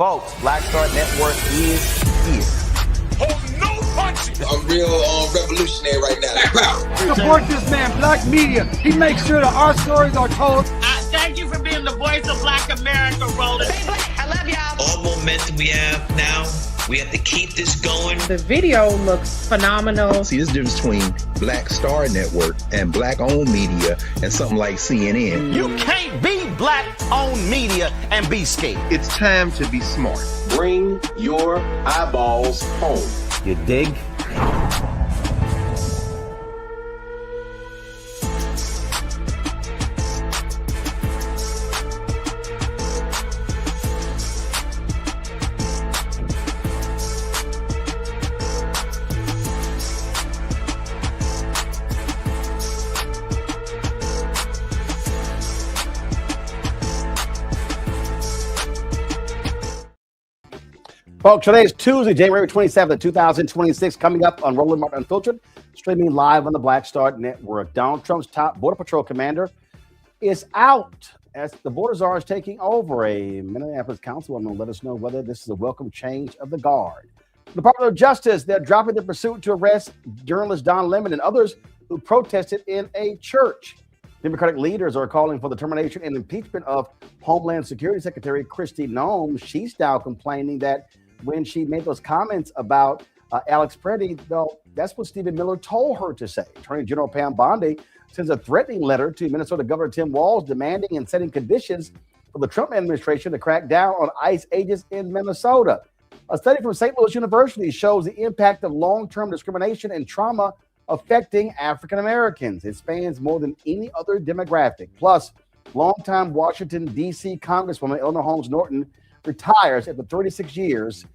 Folks, Black Star Network is here. Oh, no punches! I'm real revolutionary right now. Support this man, Black Media. He makes sure that our stories are told. Thank you for being the voice of Black America, Roland. Stay black. I love y'all. All momentum we have now, we have to keep this going. The video looks phenomenal. See, there's a difference between Black Star Network and Black-owned media and something like CNN. You can't be Black-owned media and be scared. It's time to be smart. Bring your eyeballs home. You dig? Folks, today is Tuesday, January 27th, 2026, coming up on Roland Martin Unfiltered, streaming live on the Black Star Network. Donald Trump's top Border Patrol commander is out as the Border Czar is taking over. A Minneapolis Councilwoman will let us know whether this is a welcome change of the guard. The Department of Justice, they're dropping the pursuit to arrest journalist Don Lemon and others who protested in a church. Democratic leaders are calling for the termination and impeachment of Homeland Security Secretary Kirsti Noem. She's now complaining that when she made those comments about Alex Preddy, though, that's what Stephen Miller told her to say. Attorney General Pam Bondi sends a threatening letter to Minnesota Governor Tim Walz demanding and setting conditions for the Trump administration to crack down on ICE agents in Minnesota. A study from St. Louis University shows the impact of long-term discrimination and trauma affecting African Americans. It spans more than any other demographic. Plus, longtime Washington, D.C. Congresswoman Eleanor Holmes Norton retires after 36 years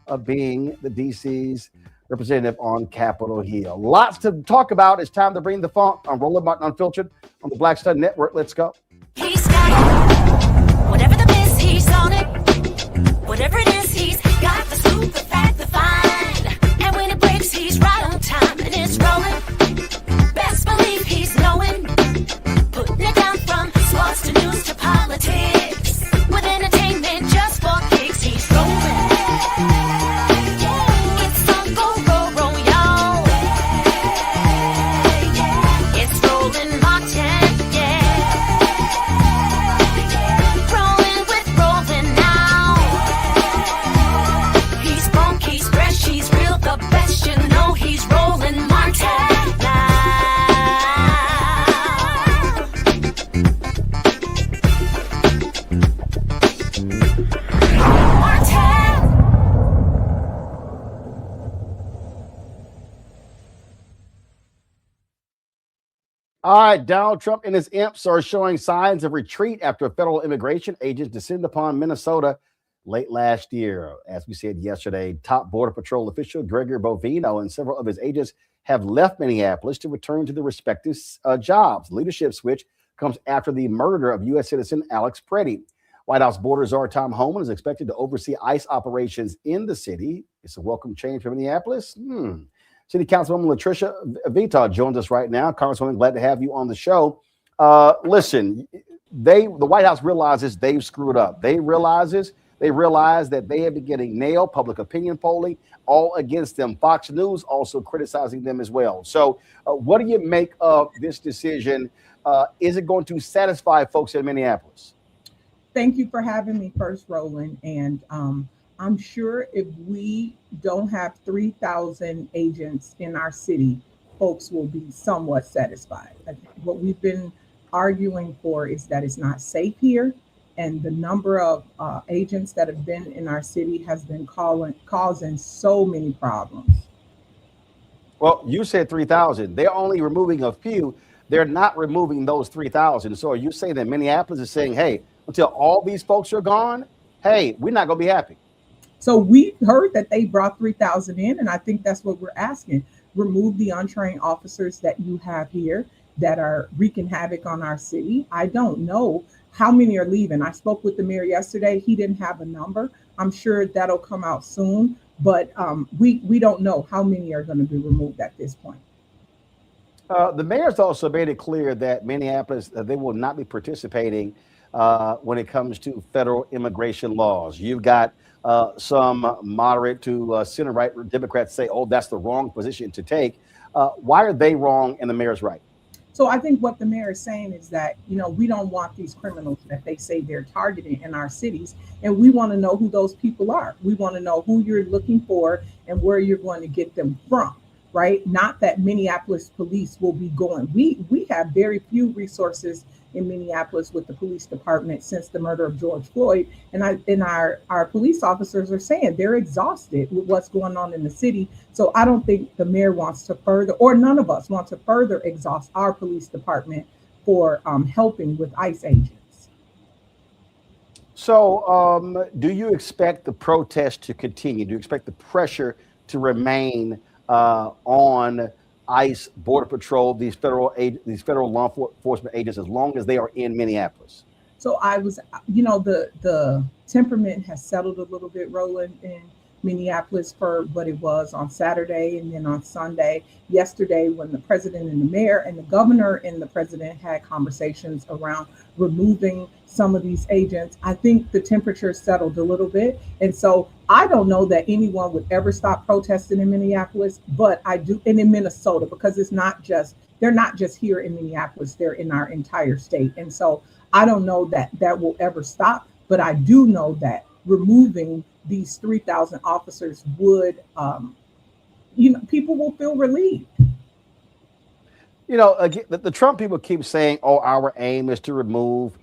of being the DC's representative on Capitol Hill. Lots to talk about. It's time to bring the funk on Roland Martin Unfiltered on the Black Star Network. Let's go. He's got it. Whatever the miss, he's on it. Whatever it is, he's got the scoop, the fact, the find. And when it breaks, he's right on time and it's rolling. Best believe he's knowing. Putting it down from sports to news to politics. With entertainment just for kicks, he's rolling. It's on go, roll, y'all. It's Roland Martin, rolling with Roland now. He's funk, he's fresh, he's real, the best, you know he's Roland Martin now. All right, Donald Trump and his imps are showing signs of retreat after federal immigration agents descended upon Minnesota late last year. As we said yesterday, top Border Patrol official Gregory Bovino and several of his agents have left Minneapolis to return to their respective jobs. The leadership switch comes after the murder of U.S. citizen Alex Preddy. White House Border Czar Tom Homeland is expected to oversee ICE operations in the city. It's a welcome change for Minneapolis. City Councilwoman Latricia Vita joins us right now. Congresswoman, glad to have you on the show. Listen, the White House realizes they've screwed up. They realize that they have been getting nailed, public opinion polling, all against them. Fox News also criticizing them as well. So what do you make of this decision? Is it going to satisfy folks in Minneapolis? Thank you for having me first, Roland. And I'm sure if we don't have 3,000 agents in our city, folks will be somewhat satisfied. What we've been arguing for is that it's not safe here. And the number of agents that have been in our city has been causing so many problems. Well, you said 3,000. They're only removing a few. They're not removing those 3,000. So are you saying that Minneapolis is saying, hey, until all these folks are gone, hey, we're not going to be happy? So we heard that they brought 3,000 in, and I think that's what we're asking. Remove the untrained officers that you have here that are wreaking havoc on our city. I don't know how many are leaving. I spoke with the mayor yesterday. He didn't have a number. I'm sure that'll come out soon, but we don't know how many are going to be removed at this point. The mayor's also made it clear that Minneapolis, they will not be participating when it comes to federal immigration laws. You've got Some moderate to center-right Democrats say, oh, that's the wrong position to take. Why are they wrong and the mayor's right? So I think what the mayor is saying is that, we don't want these criminals that they say they're targeting in our cities. And we want to know who those people are. We want to know who you're looking for and where you're going to get them from, right? Not that Minneapolis police will be going. We have very few resources in Minneapolis with the police department since the murder of George Floyd. And our police officers are saying they're exhausted with what's going on in the city. So I don't think the mayor wants to further, or none of us want to further exhaust our police department for helping with ICE agents. So do you expect the protest to continue? Do you expect the pressure to remain on ICE, Border Patrol, these federal law enforcement agents, as long as they are in Minneapolis? So I was, the temperament has settled a little bit, Roland, in Minneapolis for what it was on Saturday and then on Sunday. Yesterday, when the president and the mayor and the governor and the president had conversations around removing some of these agents, I think the temperature settled a little bit. And so I don't know that anyone would ever stop protesting in Minneapolis, but I do, and in Minnesota, because they're not just here in Minneapolis, they're in our entire state. And so I don't know that will ever stop, but I do know that removing these 3,000 officers would, people will feel relieved. Again, the Trump people keep saying, "Oh, our aim is to remove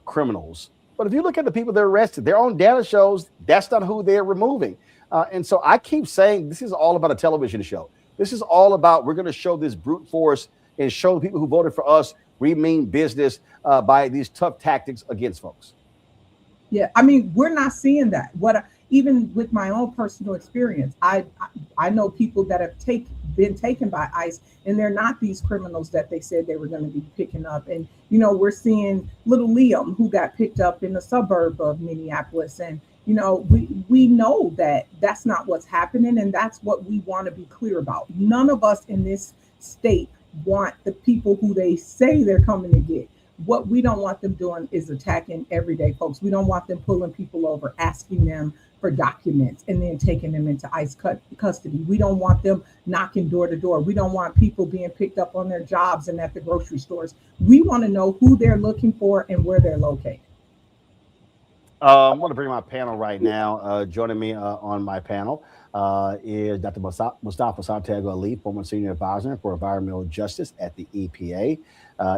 criminals." But if you look at the people they're arrested, their own data shows that's not who they're removing. And so I keep saying this is all about a television show. This is all about we're going to show this brute force and show the people who voted for us we mean business by these tough tactics against folks. Yeah, I mean, we're not seeing that. Even with my own personal experience, I know people that have been taken by ICE, and they're not these criminals that they said they were going to be picking up. And we're seeing little Liam, who got picked up in the suburb of Minneapolis, and we know that that's not what's happening, and that's what we want to be clear about. None of us in this state want the people who they say they're coming to get. What we don't want them doing is attacking everyday folks. We don't want them pulling people over, asking them for documents, and then taking them into ICE custody. We don't want them knocking door to door. We don't want people being picked up on their jobs and at the grocery stores. We want to know who they're looking for and where they're located. I'm going to bring my panel right now. Joining me on my panel is Dr. Mustafa Santiago Ali, former senior advisor for environmental justice at the EPA.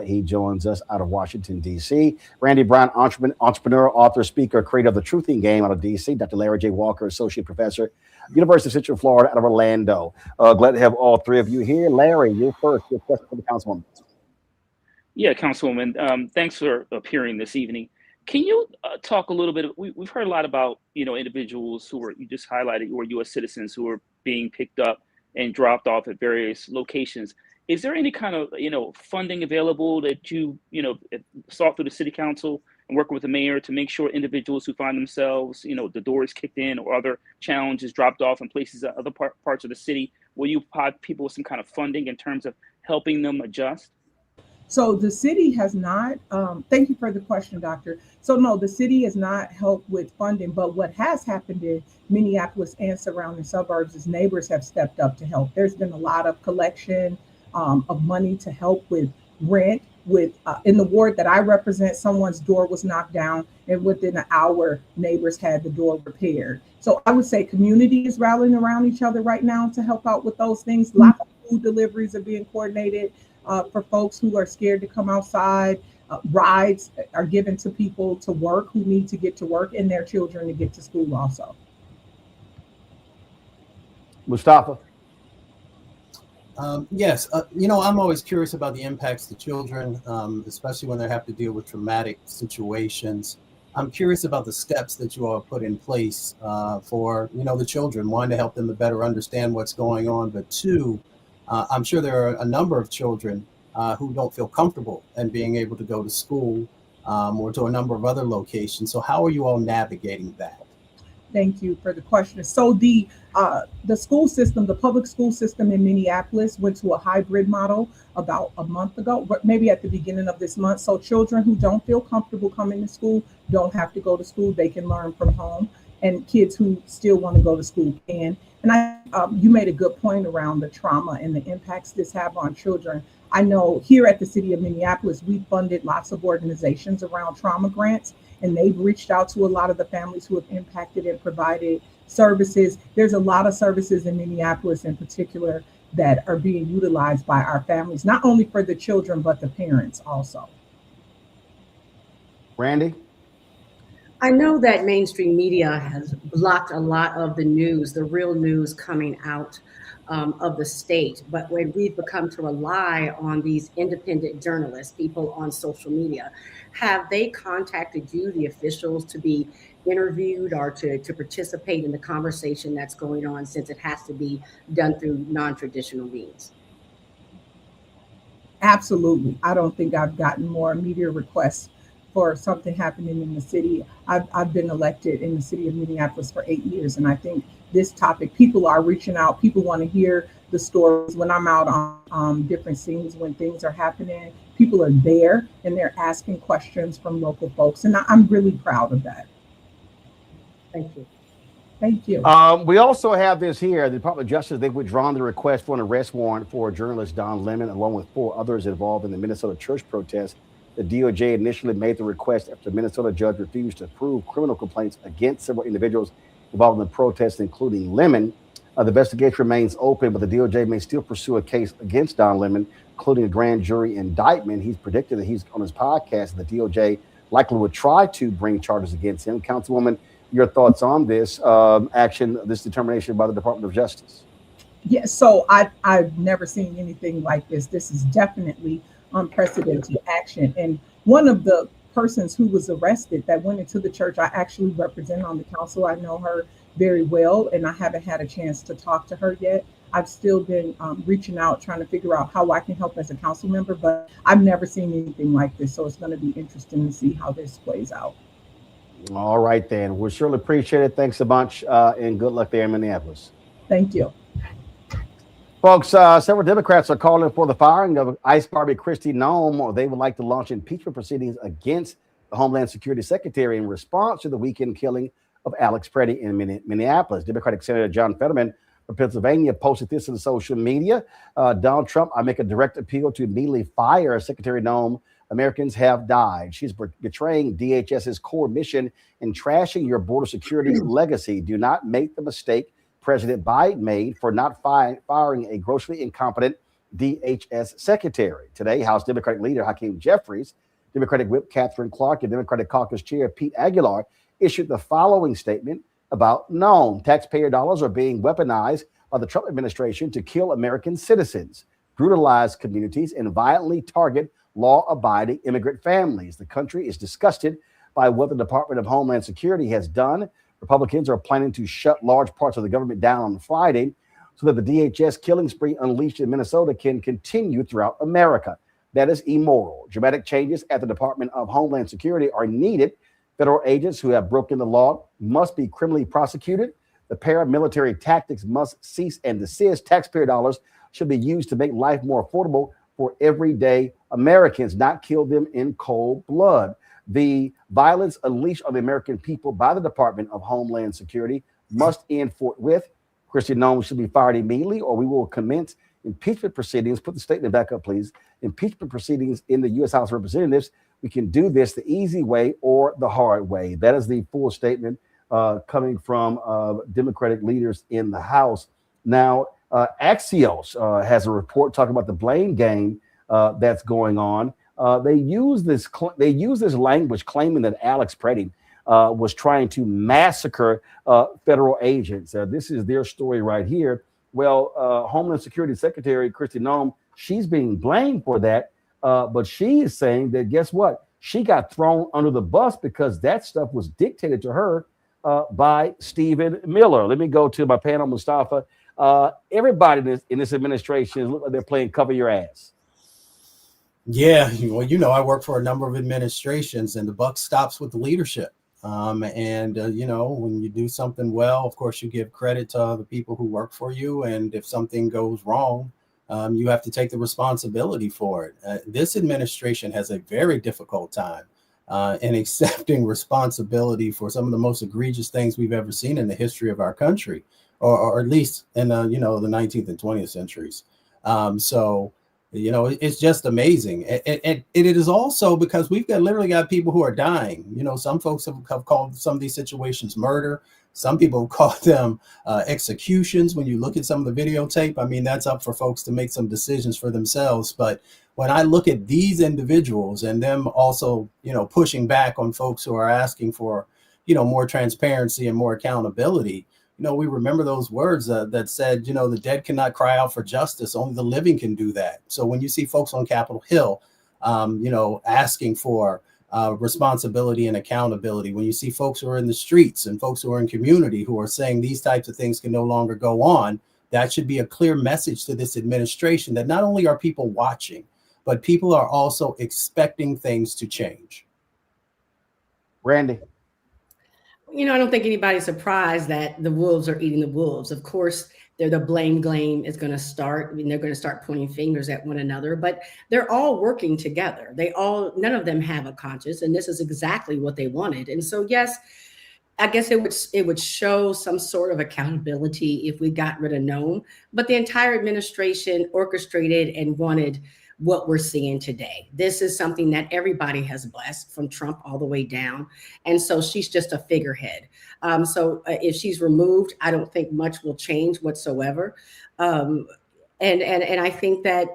He joins us out of Washington, D.C. Randy Brown, entrepreneur, author, speaker, creator of The Truthing Game out of D.C. Dr. Larry J. Walker, associate professor, University of Central Florida out of Orlando. Glad to have all three of you here. Larry, you're first. Your question for the Councilwoman. Yeah, Councilwoman, thanks for appearing this evening. Can you talk a little bit? We've heard a lot about, individuals who you just highlighted, who are U.S. citizens who are being picked up and dropped off at various locations. Is there any kind of, funding available that you sought through the city council and working with the mayor to make sure individuals who find themselves, the doors kicked in or other challenges dropped off in places, other parts of the city, will you provide people with some kind of funding in terms of helping them adjust? So the city has not, thank you for the question, Doctor. So no, the city has not helped with funding, but what has happened in Minneapolis and surrounding suburbs is neighbors have stepped up to help. There's been a lot of collection of money to help with rent. In the ward that I represent, someone's door was knocked down, and within an hour, neighbors had the door repaired. So I would say community is rallying around each other right now to help out with those things. Lots of food deliveries are being coordinated for folks who are scared to come outside. Rides are given to people to work who need to get to work, and their children to get to school also. Mustafa. Yes, I'm always curious about the impacts to children, especially when they have to deal with traumatic situations. I'm curious about the steps that you all put in place for, the children. One, to help them to better understand what's going on, but two, I'm sure there are a number of children who don't feel comfortable in being able to go to school or to a number of other locations. So how are you all navigating that? Thank you for the question. So the school system, the public school system in Minneapolis went to a hybrid model about a month ago, but maybe at the beginning of this month. So children who don't feel comfortable coming to school don't have to go to school. They can learn from home, and kids who still want to go to school can. And you made a good point around the trauma and the impacts this have on children. I know here at the city of Minneapolis, we funded lots of organizations around trauma grants, and they've reached out to a lot of the families who have impacted and provided services. There's a lot of services in Minneapolis in particular that are being utilized by our families, not only for the children, but the parents also. Randy? I know that mainstream media has blocked a lot of the news, the real news coming out of the state. But when we've become to rely on these independent journalists, people on social media, have they contacted you, the officials, to be interviewed or to participate in the conversation that's going on, since it has to be done through non-traditional means? Absolutely. I don't think I've gotten more media requests for something happening in the city. I've been elected in the city of Minneapolis for 8 years, and I think this topic, people are reaching out. People want to hear the stories. When I'm out on different scenes, when things are happening, people are there and they're asking questions from local folks, and I'm really proud of that. Thank you. Thank you. We also have this here. The Department of Justice, they've withdrawn the request for an arrest warrant for journalist Don Lemon, along with 4 others involved in the Minnesota church protest. The DOJ initially made the request after the Minnesota judge refused to approve criminal complaints against several individuals involved in the protest, including Lemon. The investigation remains open, but the DOJ may still pursue a case against Don Lemon, including a grand jury indictment. He's predicted that he's on his podcast, the DOJ likely would try to bring charges against him. Councilwoman, your thoughts on this action, this determination by the Department of Justice? Yeah, so I've never seen anything like this. This is definitely unprecedented action. And one of the persons who was arrested that went into the church, I actually represent on the council. I know her very well, and I haven't had a chance to talk to her yet. I've still been reaching out, trying to figure out how I can help as a council member, but I've never seen anything like this. So it's going to be interesting to see how this plays out. All right, then. We'll surely appreciate it. Thanks a bunch, and good luck there in Minneapolis. Thank you. Folks, several Democrats are calling for the firing of ICE Barbie Kirsti Noem, or they would like to launch impeachment proceedings against the Homeland Security Secretary in response to the weekend killing of Alex Preddy in Minneapolis. Democratic Senator John Fetterman from Pennsylvania posted this in social media. Donald Trump, I make a direct appeal to immediately fire Secretary Noem. Americans have died. She's betraying DHS's core mission and trashing your border security legacy. Do not make the mistake President Biden made for not firing a grossly incompetent DHS secretary. Today, House Democratic leader Hakeem Jeffries, Democratic Whip Catherine Clark, and Democratic Caucus Chair Pete Aguilar issued the following statement about Noem. Taxpayer dollars are being weaponized by the Trump administration to kill American citizens, brutalize communities, and violently target law-abiding immigrant families. The country is disgusted by what the Department of Homeland Security has done. Republicans are planning to shut large parts of the government down on Friday so that the DHS killing spree unleashed in Minnesota can continue throughout America. That is immoral. Dramatic changes at the Department of Homeland Security are needed. Federal agents who have broken the law must be criminally prosecuted. The paramilitary tactics must cease and desist. Taxpayer dollars should be used to make life more affordable for everyday Americans, not kill them in cold blood. The violence unleashed on the American people by the Department of Homeland Security must end forthwith. Kirsti Noem should be fired immediately, or we will commence impeachment proceedings. Put the statement back up, please. Impeachment proceedings in the U.S. House of Representatives. We can do this the easy way or the hard way. That is the full statement coming from Democratic leaders in the House. Now, Axios has a report talking about the blame game that's going on. They use this language claiming that Alex Preddy was trying to massacre federal agents. This is their story right here. Well, Homeland Security Secretary Kirsti Noem, she's being blamed for that, but she is saying that, guess what? She got thrown under the bus because that stuff was dictated to her by Stephen Miller. Let me go to my panel, Mustafa. Everybody in this administration look like they're playing cover your ass. Yeah, well, I work for a number of administrations, and the buck stops with the leadership. When you do something well, of course, you give credit to the people who work for you. And if something goes wrong, you have to take the responsibility for it. This administration has a very difficult time in accepting responsibility for some of the most egregious things we've ever seen in the history of our country, or at least in the 19th and 20th centuries. It's just amazing. And it is also because we've literally got people who are dying. Some folks have called some of these situations murder. Some people have called them executions. When you look at some of the videotape, I mean, that's up for folks to make some decisions for themselves. But when I look at these individuals and them also, pushing back on folks who are asking for, more transparency and more accountability, we remember those words that said, the dead cannot cry out for justice. Only the living can do that. So when you see folks on Capitol Hill, asking for responsibility and accountability, when you see folks who are in the streets and folks who are in community who are saying these types of things can no longer go on, that should be a clear message to this administration that not only are people watching, but people are also expecting things to change. Randy. I don't think anybody's surprised that the wolves are eating the wolves. Of course, the blame game is going to start. I mean, they're going to start pointing fingers at one another, but they're all working together. None of them have a conscience, and this is exactly what they wanted. And so, yes, I guess it would show some sort of accountability if we got rid of Noem, but the entire administration orchestrated and wanted what we're seeing today. This is something that everybody has blessed, from Trump all the way down. And so she's just a figurehead. So if she's removed, I don't think much will change whatsoever. And I think that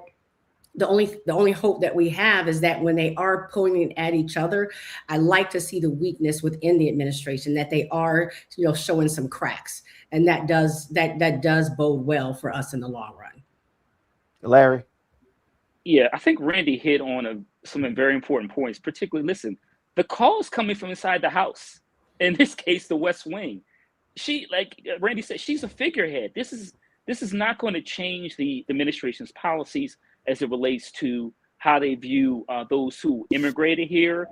the only hope that we have is that when they are pointing at each other, I like to see the weakness within the administration, that they are, showing some cracks. And that does bode well for us in the long run. Larry. Yeah, I think Randy hit on some very important points, particularly, listen, the calls coming from inside the House, in this case, the West Wing. She, like Randy said, she's a figurehead. This is not going to change the administration's policies as it relates to how they view those who immigrated here,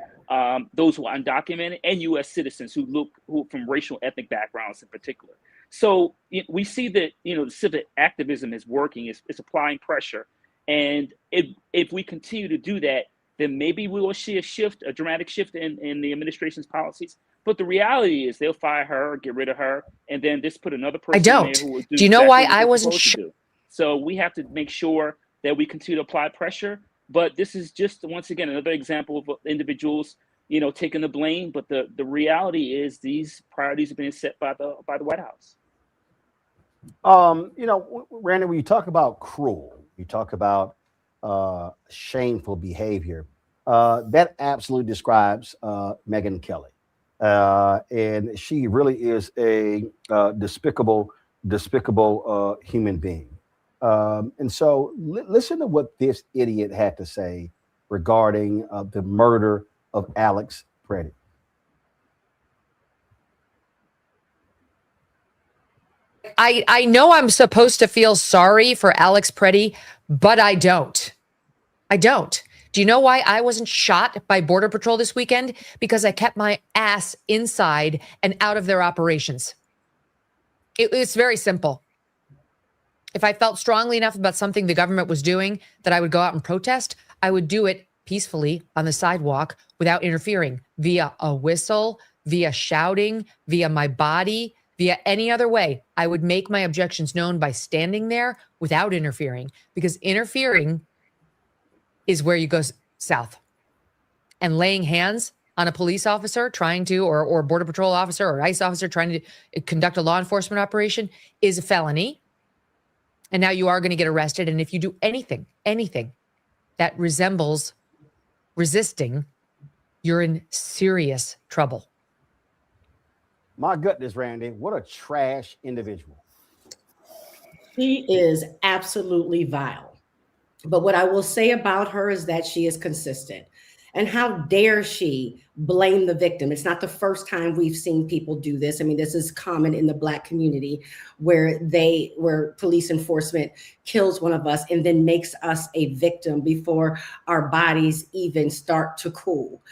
those who are undocumented, and U.S. citizens who from racial ethnic backgrounds in particular. So we see that, the civic activism is working, it's applying pressure. And if we continue to do that, then maybe we will see a dramatic shift in the administration's policies. But the reality is they'll fire her or get rid of her, and then just put another person there who will do you know why I wasn't sure? So we have to make sure that we continue to apply pressure. But this is just, once again, another example of individuals, taking the blame. But the reality is these priorities are being set by the White House. Randy, when you talk about cruel, you talk about shameful behavior. That absolutely describes Megyn Kelly. And she really is a despicable human being. And so listen to what this idiot had to say regarding the murder of Alex Preddy. I know I'm supposed to feel sorry for Alex Preddy, but I don't. Do you know why I wasn't shot by Border Patrol this weekend? Because I kept my ass inside and out of their operations. It's very simple. If I felt strongly enough about something the government was doing that I would go out and protest, I would do it peacefully on the sidewalk without interfering, via a whistle, via shouting, via my body, via any other way. I would make my objections known by standing there without interfering, because interfering is where you go south. And laying hands on a police officer trying to, or Border Patrol officer or ICE officer trying to conduct a law enforcement operation is a felony. And now you are going to get arrested. And if you do anything that resembles resisting, you're in serious trouble. My goodness, Randy, what a trash individual. She is absolutely vile. But what I will say about her is that she is consistent. And how dare she blame the victim? It's not the first time we've seen people do this. I mean, this is common in the Black community where police enforcement kills one of us and then makes us a victim before our bodies even start to cool.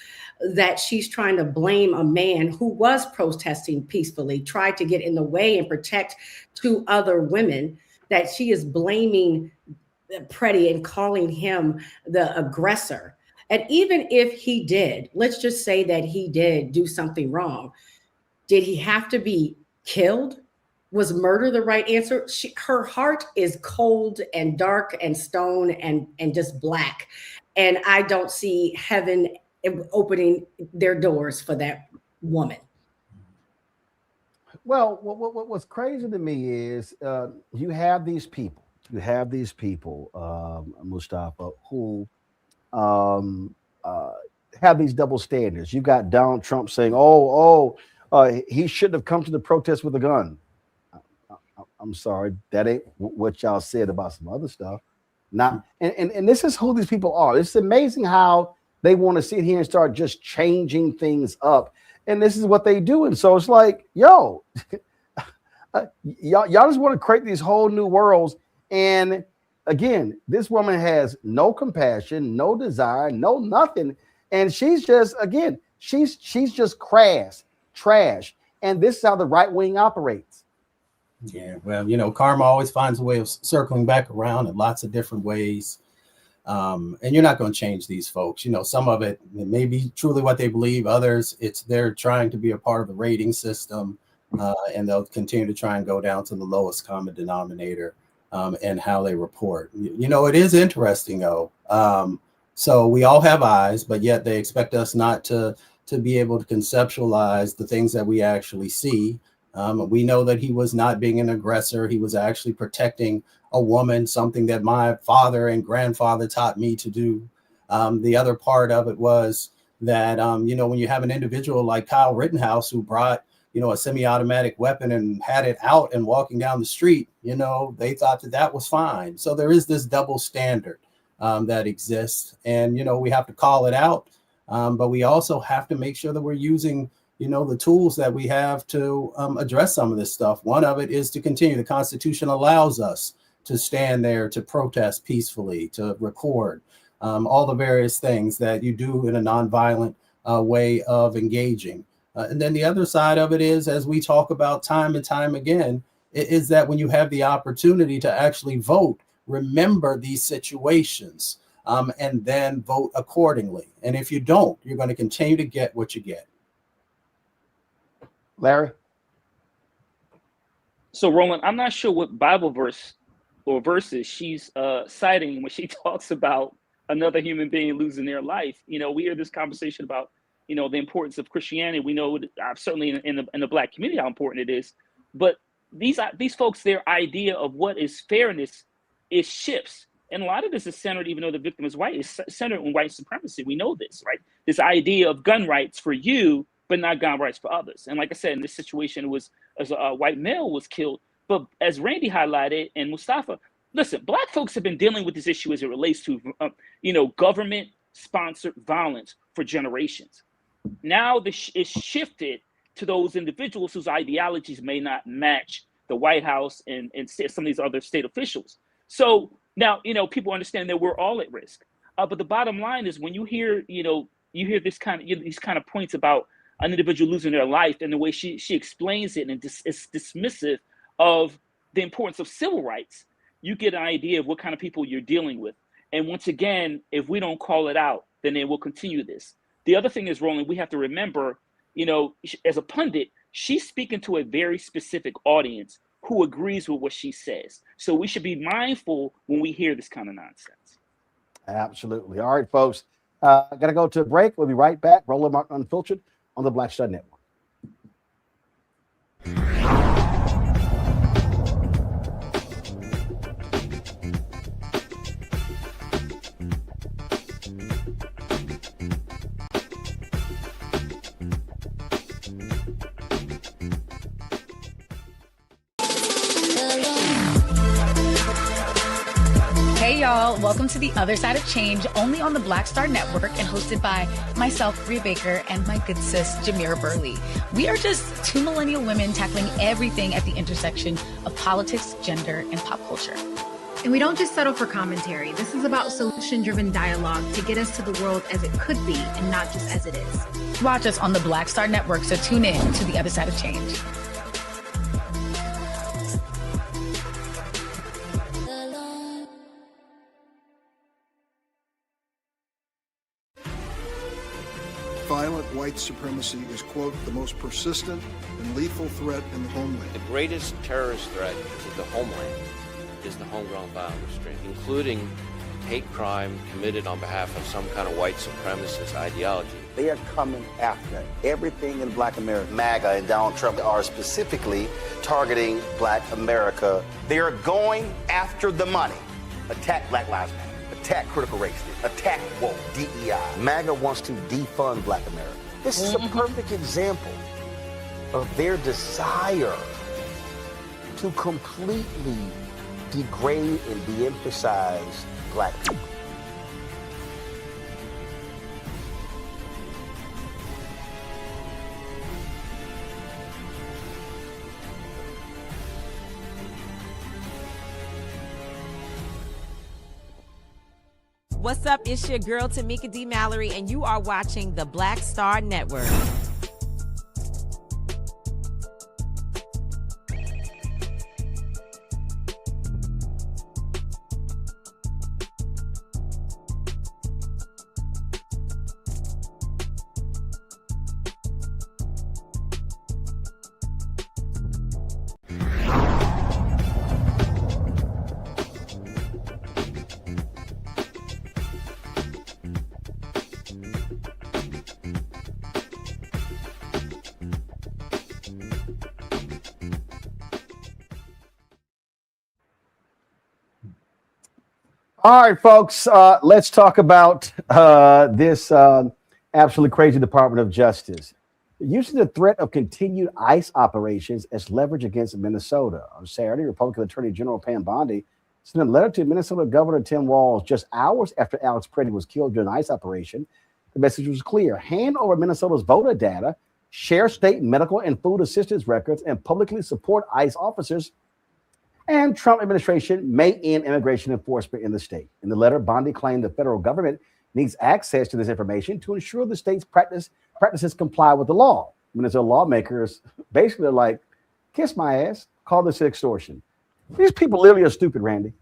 that she's trying to blame a man who was protesting peacefully, tried to get in the way and protect two other women, that she is blaming Pretty and calling him the aggressor. And even if he did, let's just say that he did do something wrong. Did he have to be killed? Was murder the right answer? Her heart is cold and dark and stone and just black. And I don't see heaven opening their doors for that woman. Well, what's crazy to me is you have these people, Mustafa, who have these double standards. You've got Donald Trump saying, he shouldn't have come to the protest with a gun. I'm sorry, that ain't what y'all said about some other stuff. And this is who these people are. It's amazing how they want to sit here and start just changing things up. And this is what they do. And so it's like, y'all just want to create these whole new worlds. And again, this woman has no compassion, no desire, no nothing. And she's just, again, she's just crass, trash. And this is how the right wing operates. Yeah, well, karma always finds a way of circling back around in lots of different ways. And you're not going to change these folks. Some of it may be truly what they believe. Others, they're trying to be a part of the rating system, and they'll continue to try and go down to the lowest common denominator and how they report. It is interesting, though. So we all have eyes, but yet they expect us not to be able to conceptualize the things that we actually see. We know that he was not being an aggressor. He was actually protecting a woman, something that my father and grandfather taught me to do. The other part of it was that, when you have an individual like Kyle Rittenhouse who brought, a semi-automatic weapon and had it out and walking down the street, they thought that was fine. So there is this double standard that exists, and, we have to call it out. But we also have to make sure that we're using the tools that we have to address some of this stuff. One of it is to continue. The Constitution allows us to stand there, to protest peacefully, to record, all the various things that you do in a nonviolent way of engaging. And then the other side of it is, as we talk about time and time again, is that when you have the opportunity to actually vote, remember these situations and then vote accordingly. And if you don't, you're going to continue to get what you get. Larry? So, Roland, I'm not sure what Bible verse or verses she's citing when she talks about another human being losing their life. We hear this conversation about, the importance of Christianity. We know certainly in the Black community how important it is. But these folks, their idea of what is fairness is shifts. And a lot of this is centered, even though the victim is white, is centered on white supremacy. We know this, right? This idea of gun rights for you, but not gun rights for others. And like I said, in this situation, it was as a white male was killed. But as Randy highlighted and Mustafa, listen, Black folks have been dealing with this issue as it relates to, government-sponsored violence for generations. Now it's shifted to those individuals whose ideologies may not match the White House and some of these other state officials. So now, people understand that we're all at risk. But the bottom line is when you hear, this these kind of points about an individual losing their life and the way she explains it and is dismissive of the importance of civil rights, you get an idea of what kind of people you're dealing with. And once again, if we don't call it out, then they will continue this. The other thing is, Roland, we have to remember, as a pundit, she's speaking to a very specific audience who agrees with what she says. So we should be mindful when we hear this kind of nonsense. Absolutely. All right, folks. I got to go to a break. We'll be right back. Roland Martin Unfiltered on the Black Star Network. Hey y'all, welcome to The Other Side of Change, only on the Black Star Network and hosted by myself, Rhea Baker, and my good sis, Jamira Burley. We are just two millennial women tackling everything at the intersection of politics, gender, and pop culture. And we don't just settle for commentary. This is about solution-driven dialogue to get us to the world as it could be and not just as it is. Watch us on the Black Star Network, so tune in to The Other Side of Change. Violent white supremacy is, quote, the most persistent and lethal threat in the homeland. The greatest terrorist threat to the homeland is the homegrown violence stream, including hate crime committed on behalf of some kind of white supremacist ideology. They are coming after everything in Black America. MAGA and Donald Trump are specifically targeting Black America. They are going after the money. Attack Black Lives Matter. Attack critical race theory, attack woke, DEI. MAGA wants to defund Black America. This is a perfect example of their desire to completely degrade and de-emphasize Black people. What's up? It's your girl, Tamika D. Mallory, and you are watching the Black Star Network. All right, folks, let's talk about this absolutely crazy Department of Justice. Using the threat of continued ICE operations as leverage against Minnesota. On Saturday, Republican Attorney General Pam Bondi sent a letter to Minnesota Governor Tim Walz just hours after Alex Priddy was killed during an ICE operation. The message was clear. Hand over Minnesota's voter data, share state medical and food assistance records, and publicly support ICE officers and Trump administration may end immigration enforcement in the state. In the letter, Bondi claimed the federal government needs access to this information to ensure the state's practices comply with the law. Minnesota lawmakers basically are like, kiss my ass, call this extortion. These people literally are stupid, Randy.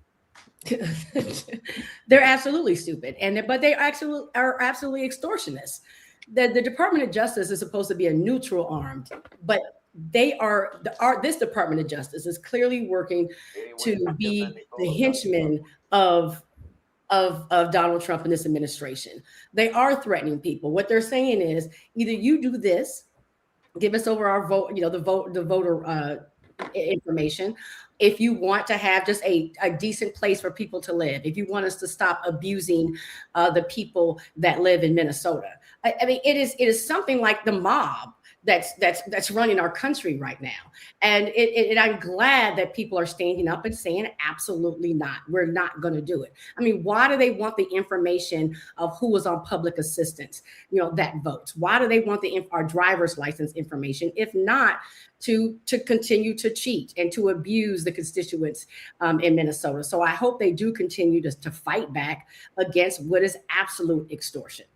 They're absolutely stupid, but they are absolutely extortionists. The Department of Justice is supposed to be a neutral arm, but this Department of Justice is clearly working to be the henchmen of Donald Trump and this administration. They are threatening people. What they're saying is either you do this, give us over our vote, the voter information. If you want to have just a decent place for people to live, if you want us to stop abusing the people that live in Minnesota. I mean, it is something like the mob that's running our country right now. And I'm glad that people are standing up and saying absolutely not. We're not going to do it. I mean, why do they want the information of who was on public assistance, that votes? Why do they want our driver's license information, if not to continue to cheat and to abuse the constituents in Minnesota? So I hope they do continue to fight back against what is absolute extortion.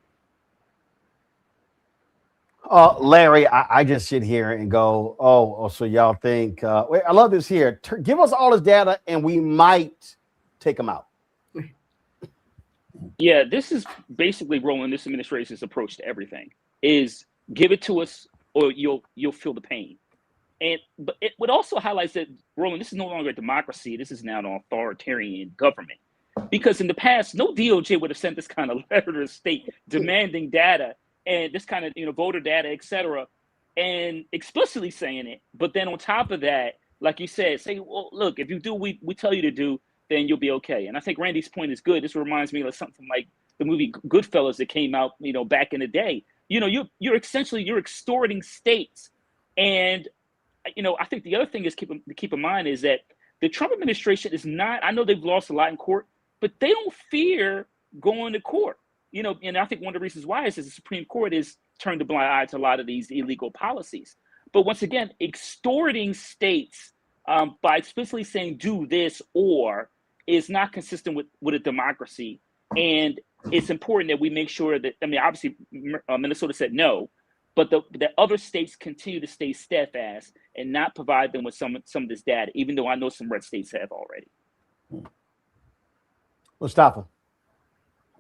Larry, I just sit here and go, so y'all think, wait, I love this here. Give us all this data and we might take them out. Yeah, this is basically, Roland, this administration's approach to everything is give it to us or you'll feel the pain. But it would also highlight that, Roland, this is no longer a democracy. This is now an authoritarian government. Because in the past, no DOJ would have sent this kind of letter to the state demanding data and this kind of, voter data, et cetera, and explicitly saying it. But then on top of that, like you said, say, well, look, if you do what we tell you to do, then you'll be okay. And I think Randy's point is good. This reminds me of something like the movie Goodfellas that came out, back in the day. You're extorting states. And, I think the other thing is to keep in mind is that the Trump administration is not, I know they've lost a lot in court, but they don't fear going to court. And I think one of the reasons why is the Supreme Court has turned a blind eye to a lot of these illegal policies. But once again, extorting states by explicitly saying do this or is not consistent with a democracy. And it's important that we make sure that, I mean, obviously Minnesota said no, but the other states continue to stay steadfast and not provide them with some of this data, even though I know some red states have already. Mustafa.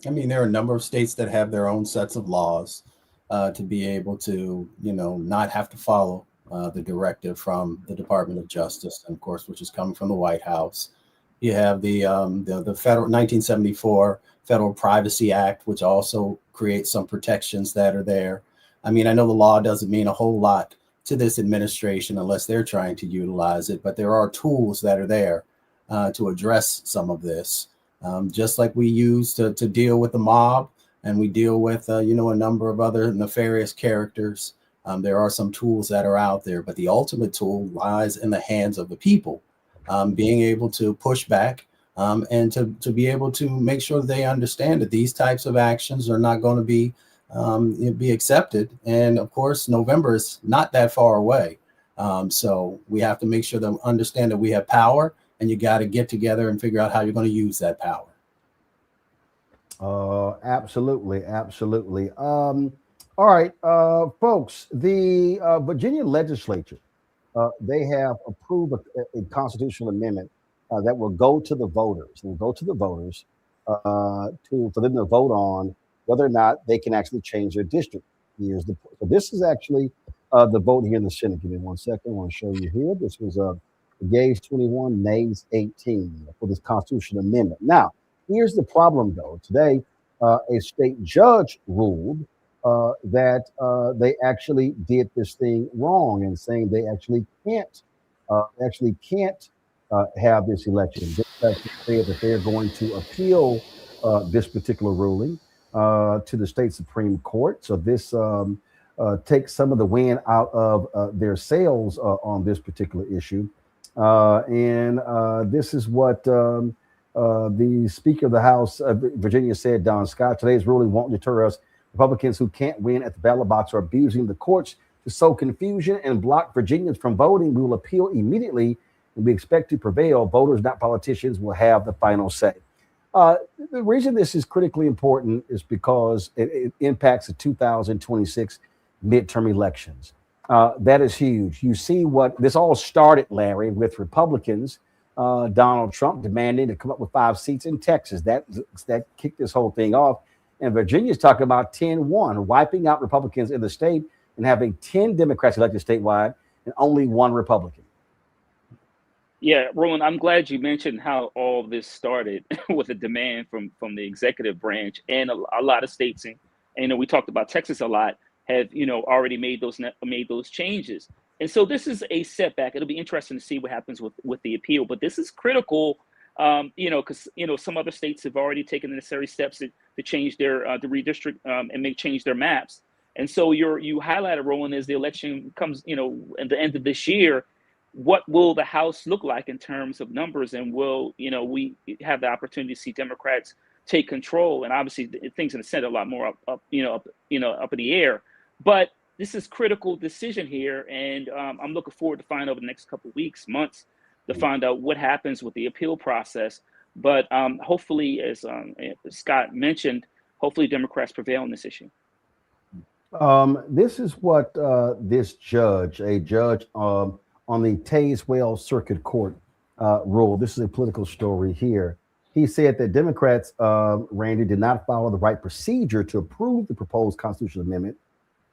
I mean, there are a number of states that have their own sets of laws to be able to, not have to follow the directive from the Department of Justice, and of course, which is coming from the White House. You have the federal 1974 Federal Privacy Act, which also creates some protections that are there. I mean, I know the law doesn't mean a whole lot to this administration unless they're trying to utilize it, but there are tools that are there to address some of this. Just like we use to deal with the mob, and we deal with, a number of other nefarious characters. There are some tools that are out there, but the ultimate tool lies in the hands of the people, being able to push back and to be able to make sure they understand that these types of actions are not going to be accepted. And of course, November is not that far away. So we have to make sure they understand that we have power, and you got to get together and figure out how you're going to use that power. Absolutely. All right, folks, the Virginia legislature, they have approved a constitutional amendment that will go to the voters for them to vote on whether or not they can actually change their district. So this is actually the vote here in the Senate. Give me 1 second. I want to show you here. This was yeas 21, nays 18 for this constitutional amendment. Now, here's the problem, though. Today, a state judge ruled that they actually did this thing wrong, and saying they actually can't have this election. They said that they're going to appeal this particular ruling to the state Supreme Court. So this takes some of the wind out of their sails on this particular issue. And this is what the Speaker of the House of Virginia said, Don Scott. Today's ruling won't deter us. Republicans who can't win at the ballot box are abusing the courts to sow confusion and block Virginians from voting. We will appeal immediately, and we expect to prevail. Voters, not politicians, will have the final say. The reason this is critically important is because it impacts the 2026 midterm elections. That is huge. You see what this all started, Larry, with Republicans, Donald Trump demanding to come up with 5 seats in Texas. That kicked this whole thing off. And Virginia's talking about 10-1, wiping out Republicans in the state and having 10 Democrats elected statewide and only 1 Republican. Yeah, Roland, I'm glad you mentioned how all this started with a demand from the executive branch, and a lot of states, and we talked about Texas a lot, have already made those changes. And so this is a setback. It'll be interesting to see what happens with the appeal, but this is critical, because some other states have already taken the necessary steps to change their to redistrict and change their maps. And so you highlighted, Roland, as the election comes, at the end of this year, what will the House look like in terms of numbers, and will we have the opportunity to see Democrats take control? And obviously things in the Senate are a lot more up in the air. But this is critical decision here, and I'm looking forward to find over the next couple of weeks, months, to find out what happens with the appeal process. But hopefully, as Scott mentioned, hopefully Democrats prevail on this issue. This is what this judge on the Tazewell Circuit Court ruled. This is a political story here. He said that Democrats, Randy, did not follow the right procedure to approve the proposed constitutional amendment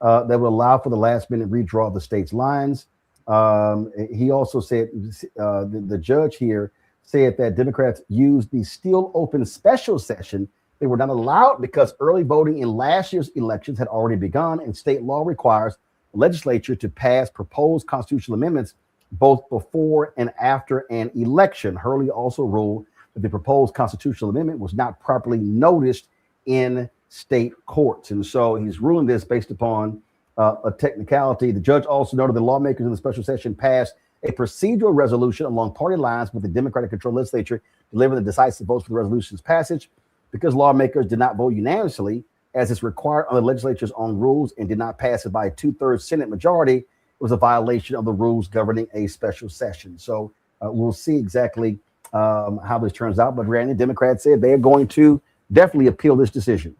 that would allow for the last-minute redraw of the state's lines. He also said, the judge here said that Democrats used the still open special session. They were not allowed because early voting in last year's elections had already begun, and state law requires the legislature to pass proposed constitutional amendments both before and after an election. Hurley also ruled that the proposed constitutional amendment was not properly noticed in state courts. And so he's ruling this based upon a technicality. The judge also noted that lawmakers in the special session passed a procedural resolution along party lines with the Democratic-controlled legislature delivering the decisive votes for the resolution's passage. Because lawmakers did not vote unanimously, as is required under the legislature's own rules, and did not pass it by a 2/3 Senate majority, it was a violation of the rules governing a special session. So we'll see exactly how this turns out. But Randy, Democrats said they are going to definitely appeal this decision.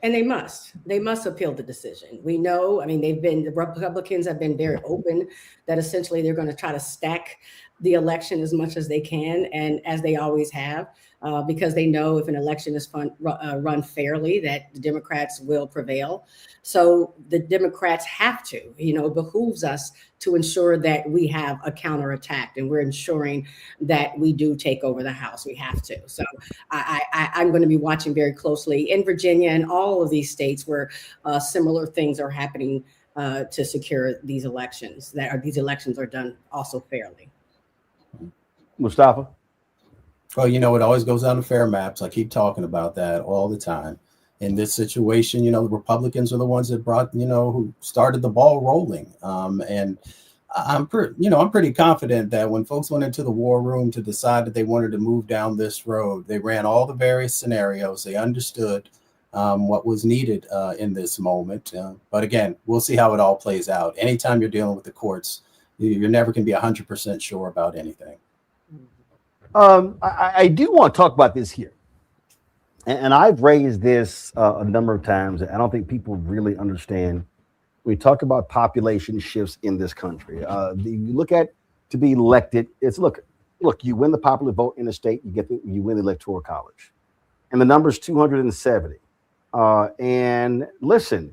And they must appeal the decision. We know, I mean, the Republicans have been very open that essentially they're going to try to stack the election as much as they can, and as they always have, because they know if an election is run fairly, that the Democrats will prevail. So the Democrats have to, it behooves us to ensure that we have a counterattack, and we're ensuring that we do take over the House. We have to. So I'm going to be watching very closely in Virginia and all of these states where similar things are happening to secure these elections, these elections are done also fairly. Mustafa? Well, it always goes down to fair maps. I keep talking about that all the time. In this situation, the Republicans are the ones that brought, who started the ball rolling. And I'm pretty confident that when folks went into the war room to decide that they wanted to move down this road, they ran all the various scenarios. They understood what was needed in this moment. But again, we'll see how it all plays out. Anytime you're dealing with the courts, you're never going to be 100% sure about anything. I do want to talk about this here. And I've raised this a number of times. I don't think people really understand. We talk about population shifts in this country. You look at to be elected. It's look. You win the popular vote in the state. You win the electoral college, and the number is 270. And listen,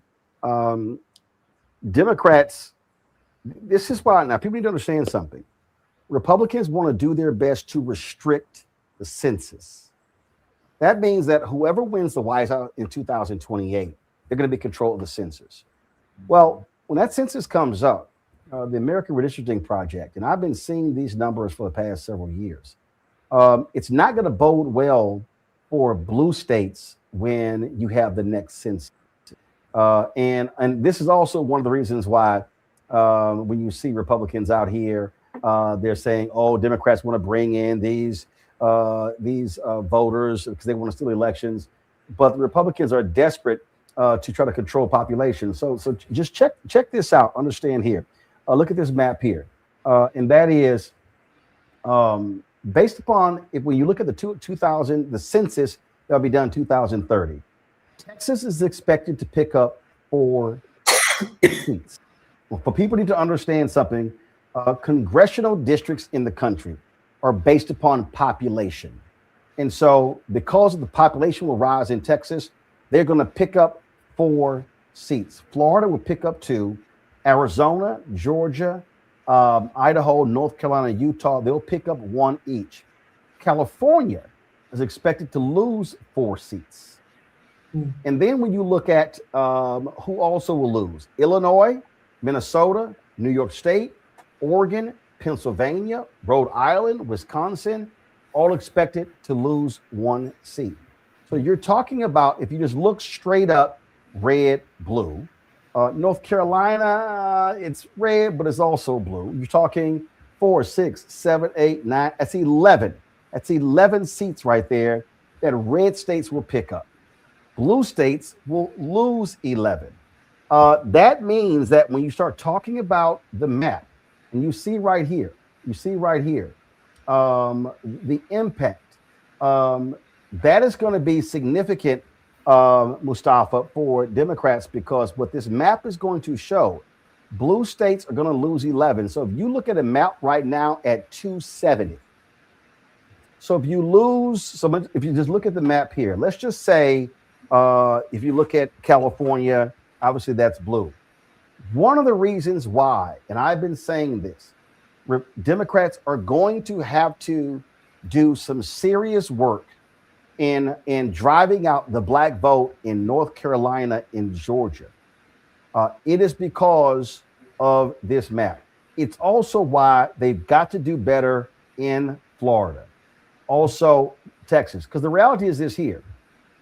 Democrats. This is why now people need to understand something. Republicans want to do their best to restrict the census. That means that whoever wins the White House in 2028, they're going to be in control of the census. Well, when that census comes up, the American Redistricting Project, and I've been seeing these numbers for the past several years, it's not going to bode well for blue states when you have the next census. And this is also one of the reasons why when you see Republicans out here, they're saying, "Oh, Democrats want to bring in these voters because they want to steal elections," but the Republicans are desperate to try to control population. So just check this out. Understand here. Look at this map here, and that is based upon when you look at the census that'll be done 2030. Texas is expected to pick up 4 seats. Well, for people need to understand something. Congressional districts in the country are based upon population. And so because the population will rise in Texas, they're going to pick up 4 seats. Florida will pick up 2. Arizona, Georgia, Idaho, North Carolina, Utah, they'll pick up 1 each. California is expected to lose 4 seats. And then when you look at who also will lose, Illinois, Minnesota, New York State, Oregon, Pennsylvania, Rhode Island, Wisconsin, all expected to lose 1 seat. So you're talking about, if you just look straight up, red, blue. North Carolina, it's red, but it's also blue. You're talking 4, 6, 7, 8, 9. That's 11. That's 11 seats right there that red states will pick up. Blue states will lose 11. That means that when you start talking about the map, and you see right here, the impact, that is going to be significant, Mustafa, for Democrats, because what this map is going to show, blue states are going to lose 11. So if you look at a map right now at 270, so if you just look at the map here, let's just say, if you look at California, obviously that's blue. One of the reasons why, and I've been saying this, Democrats are going to have to do some serious work in driving out the black vote in North Carolina and Georgia. It is because of this map. It's also why they've got to do better in Florida, also Texas, because the reality is this here.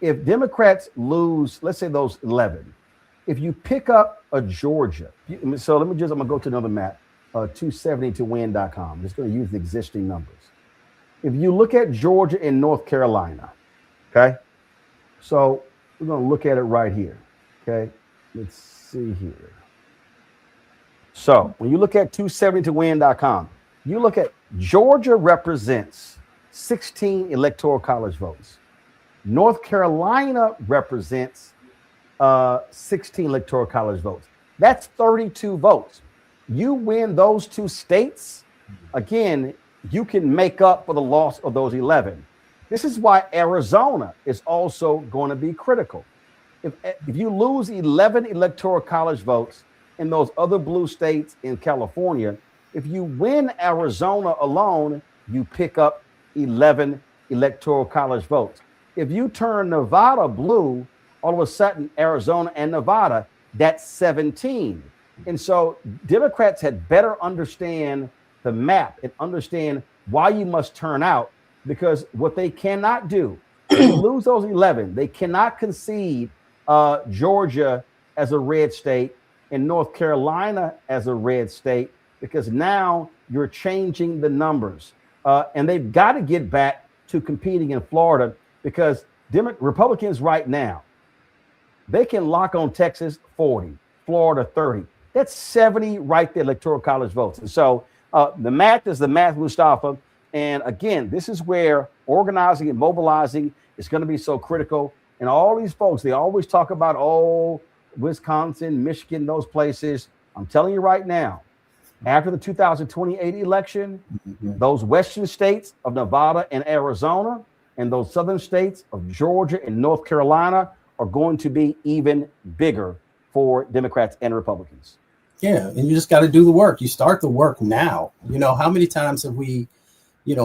If Democrats lose, let's say those 11, if you pick up a Georgia, so I'm going to go to another map, 270towin.com. I'm just going to use the existing numbers. If you look at Georgia and North Carolina, okay? So we're going to look at it right here, okay? Let's see here. So when you look at 270towin.com, you look at Georgia represents 16 electoral college votes. North Carolina represents 16 electoral college votes. That's 32 votes. You win those 2 states, again, you can make up for the loss of those 11. This is why Arizona is also going to be critical. If you lose 11 electoral college votes in those other blue states in California, if you win Arizona alone, you pick up 11 electoral college votes. If you turn Nevada blue, all of a sudden Arizona and Nevada, that's 17. And so Democrats had better understand the map and understand why you must turn out, because what they cannot do, if you lose those 11, they cannot concede Georgia as a red state and North Carolina as a red state, because now you're changing the numbers. And they've got to get back to competing in Florida, because Republicans right now, they can lock on Texas 40, Florida 30. That's 70 right there, electoral college votes. And so the math is the math, Mustafa. And again, this is where organizing and mobilizing is going to be so critical. And all these folks, they always talk about, oh, Wisconsin, Michigan, those places. I'm telling you right now, after the 2028 election, those western states of Nevada and Arizona and those southern states of Georgia and North Carolina are going to be even bigger for Democrats and Republicans. Yeah, and you just got to do the work. You start the work now. You know, how many times have we,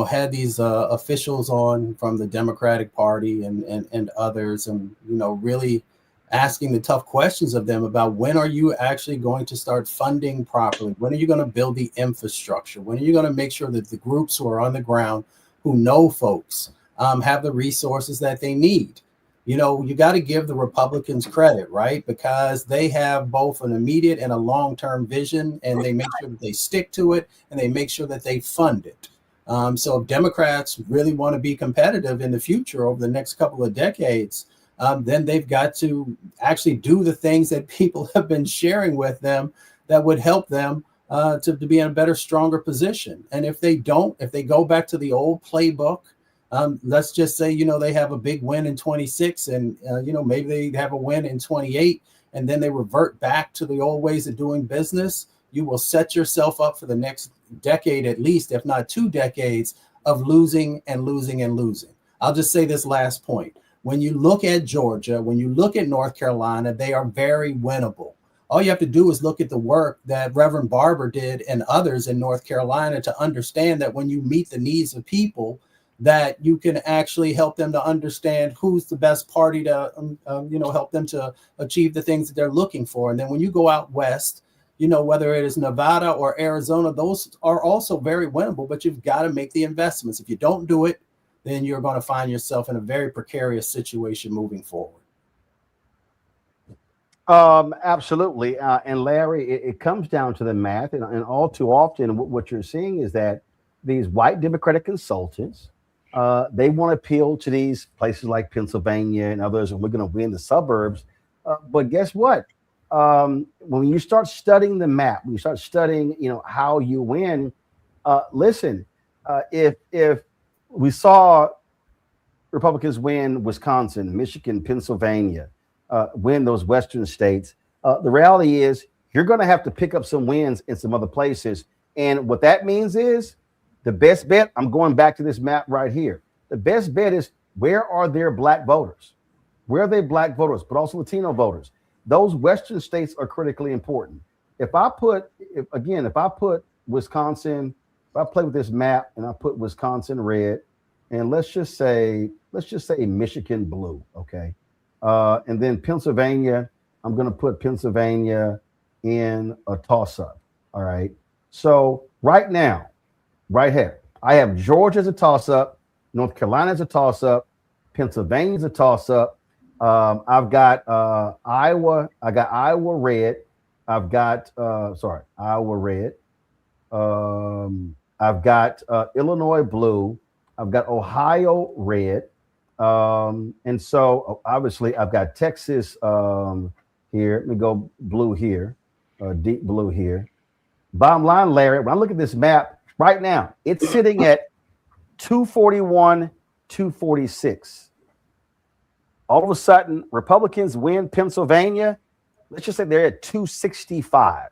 had these officials on from the Democratic Party and others, and, really asking the tough questions of them about when are you actually going to start funding properly? When are you going to build the infrastructure? When are you going to make sure that the groups who are on the ground, who know folks, have the resources that they need? You got to give the Republicans credit, right? Because they have both an immediate and a long-term vision, and they make sure that they stick to it, and they make sure that they fund it. So if Democrats really want to be competitive in the future over the next couple of decades, then they've got to actually do the things that people have been sharing with them that would help them to be in a better, stronger position. And if they don't, if they go back to the old playbook, let's just say, they have a big win in 26 and, maybe they have a win in 28, and then they revert back to the old ways of doing business, you will set yourself up for the next decade, at least, if not 2 decades, of losing and losing and losing. I'll just say this last point. When you look at Georgia, when you look at North Carolina, they are very winnable. All you have to do is look at the work that Reverend Barber did and others in North Carolina to understand that when you meet the needs of people, that you can actually help them to understand who's the best party to, help them to achieve the things that they're looking for. And then when you go out west, whether it is Nevada or Arizona, those are also very winnable, but you've got to make the investments. If you don't do it, then you're going to find yourself in a very precarious situation moving forward. Absolutely. And Larry, it comes down to the math. And all too often, what you're seeing is that these white Democratic consultants, they want to appeal to these places like Pennsylvania and others, and we're going to win the suburbs. But guess what? When you start studying the map, when you start studying, how you win, listen, if we saw Republicans win Wisconsin, Michigan, Pennsylvania, win those western states, the reality is you're going to have to pick up some wins in some other places. And what that means is the best bet, I'm going back to this map right here. The best bet is, where are their black voters? Where are they black voters, but also Latino voters? Those western states are critically important. If I put Wisconsin, if I play with this map and I put Wisconsin red, and let's just say Michigan blue, okay? And then Pennsylvania, I'm going to put Pennsylvania in a toss-up, all right? So right now, right here, I have Georgia as a toss-up, North Carolina as a toss-up, Pennsylvania as a toss-up. I've got Iowa. I got Iowa red. I've got Iowa red. I've got Illinois blue. I've got Ohio red. And so obviously I've got Texas here. Let me go blue here, deep blue here. Bottom line, Larry, when I look at this map right now, it's sitting at 241, 246. All of a sudden, Republicans win Pennsylvania. Let's just say they're at 265.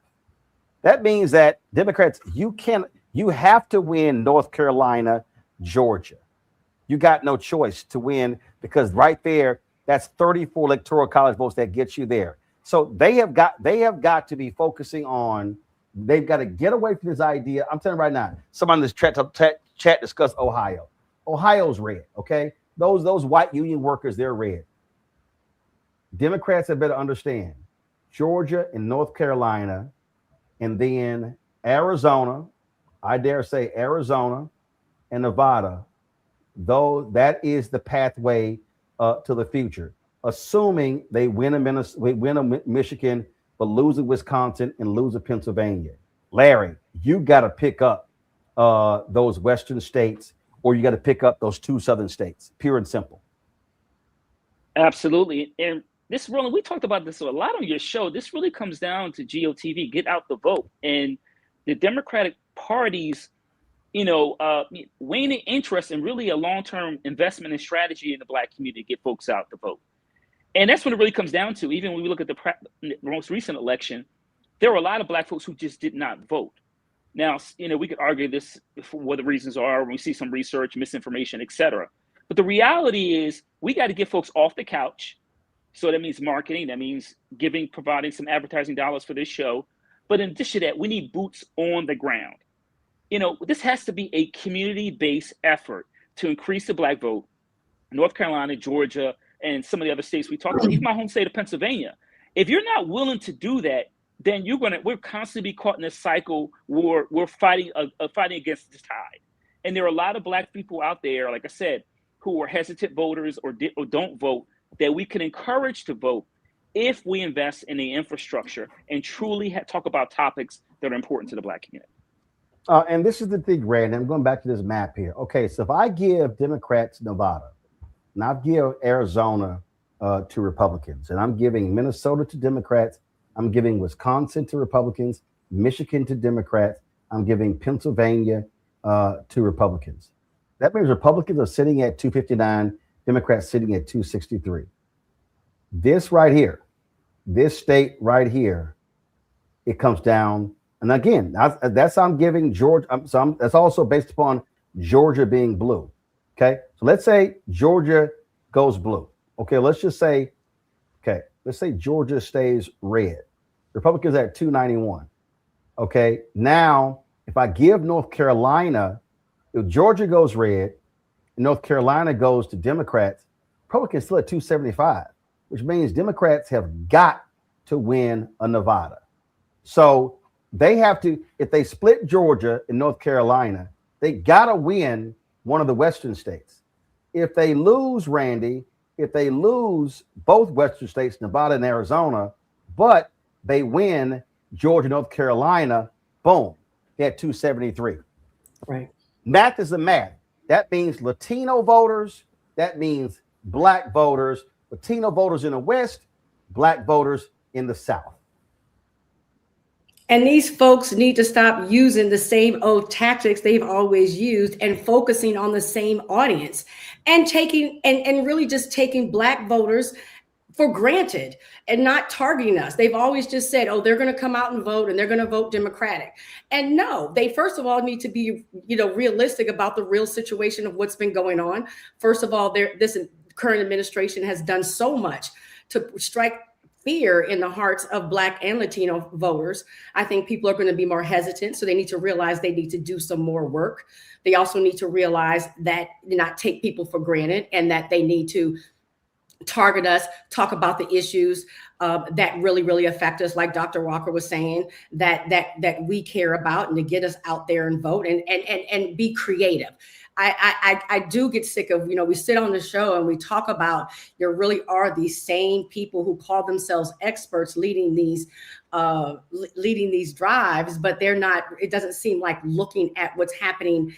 That means that Democrats, you have to win North Carolina, Georgia. You got no choice to win, because right there, that's 34 electoral college votes that gets you there. So they have got to be focusing on, they've got to get away from this idea. I'm telling you right now, someone in this chat discussed Ohio. Ohio's red, okay? Those white union workers, they're red. Democrats had better understand Georgia and North Carolina, and then Arizona, I dare say Arizona and Nevada, though that is the pathway to the future, assuming they win a Michigan, but lose a Wisconsin and lose a Pennsylvania. Larry, you got to pick up those Western states, or you got to pick up those 2 Southern states, pure and simple. Absolutely. And this, Roland, we talked about this a lot on your show. This really comes down to GOTV, get out the vote. And the Democratic parties, waning interest in really a long-term investment and strategy in the Black community to get folks out to vote. And that's what it really comes down to. Even when we look at the most recent election, there were a lot of Black folks who just did not vote. Now, we could argue this for what the reasons are. We see some research, misinformation, et cetera. But the reality is we got to get folks off the couch. So that means marketing. That means providing some advertising dollars for this show. But in addition to that, we need boots on the ground. This has to be a community-based effort to increase the Black vote. North Carolina, Georgia, and some of the other states we talked about, even my home state of Pennsylvania. If you're not willing to do that, then we're constantly be caught in this cycle where we're fighting against this tide. And there are a lot of Black people out there, like I said, who are hesitant voters or don't vote, that we can encourage to vote if we invest in the infrastructure and truly talk about topics that are important to the Black community. And this is the thing, Rand. I'm going back to this map here. Okay, so if I give Democrats Nevada, and I give Arizona to Republicans, and I'm giving Minnesota to Democrats, I'm giving Wisconsin to Republicans, Michigan to Democrats, I'm giving Pennsylvania to Republicans. That means Republicans are sitting at 259, Democrats sitting at 263. This right here, this state right here, it comes down. And again, that's I'm giving Georgia. That's also based upon Georgia being blue. Okay, so let's say Georgia goes blue. Okay, let's say Georgia stays red. Republicans at 291. Okay, now if I give North Carolina, if Georgia goes red, and North Carolina goes to Democrats, Republicans still at 275, which means Democrats have got to win a Nevada. So they have to, if they split Georgia and North Carolina, they got to win one of the Western states. If they lose, Randy, if they lose both Western states, Nevada and Arizona, but they win Georgia, North Carolina, boom, they're at 273. Right. Math is the math. That means Latino voters, that means Black voters, Latino voters in the West, Black voters in the South. And these folks need to stop using the same old tactics they've always used and focusing on the same audience and taking and really just taking Black voters for granted and not targeting us. They've always just said, oh, they're going to come out and vote and they're going to vote Democratic. And no, they first of all need to be, realistic about the real situation of what's been going on. First of all, this current administration has done so much to strike fear in the hearts of Black and Latino voters. I think people are going to be more hesitant. So they need to realize they need to do some more work. They also need to realize that not take people for granted and that they need to target us, talk about the issues that really, really affect us, like Dr. Walker was saying, that we care about, and to get us out there and vote and be creative. I do get sick of, we sit on the show and we talk about there really are these same people who call themselves experts leading these drives, but they're not, it doesn't seem like looking at what's happening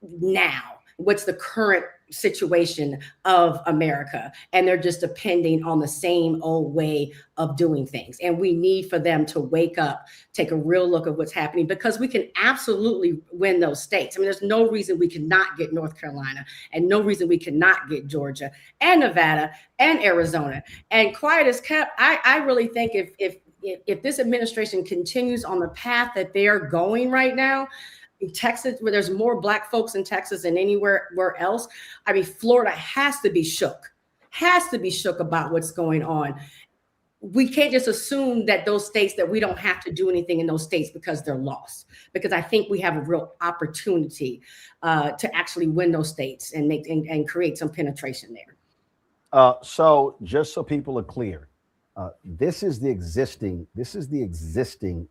now. What's the current situation of America, and they're just depending on the same old way of doing things. And we need for them to wake up, take a real look at what's happening, because we can absolutely win those states. I mean, there's no reason we cannot get North Carolina, and no reason we cannot get Georgia and Nevada and Arizona. And quiet as kept, I really think if this administration continues on the path that they're going right now, in Texas, where there's more Black folks in Texas than anywhere else, I mean, Florida has to be shook about what's going on. We can't just assume that those states, that we don't have to do anything in those states because they're lost, because I think we have a real opportunity to actually win those states and make and create some penetration there. So just so people are clear, this is the existing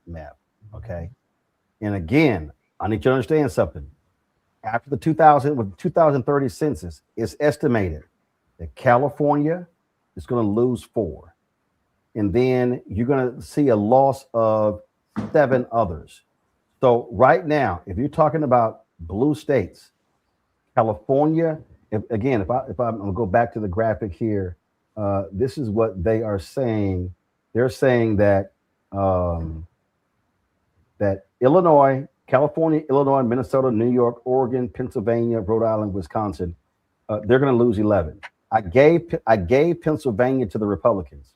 map, okay? And again, I need you to understand something. After the 2030 census, it's estimated that California is going to lose 4. And then you're going to see a loss of 7 others. So right now, if you're talking about blue states, California, if I'm going to go back to the graphic here, this is what they are saying. They're saying that that Illinois, California, Illinois, Minnesota, New York, Oregon, Pennsylvania, Rhode Island, Wisconsin, they're going to lose 11. I gave Pennsylvania to the Republicans.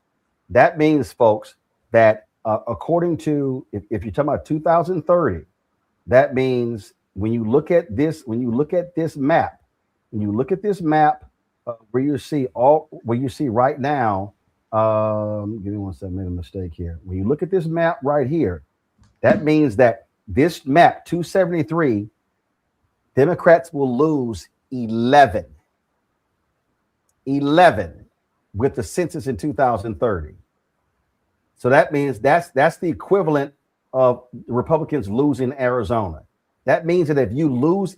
That means, folks, that according to, if you're talking about 2030, that means when you look at this map, where you see right now, give me one second, I made a mistake here. When you look at this map right here, that means that this map, 273, Democrats will lose 11 with the census in 2030. So that means that's the equivalent of the Republicans losing Arizona. That means that if you lose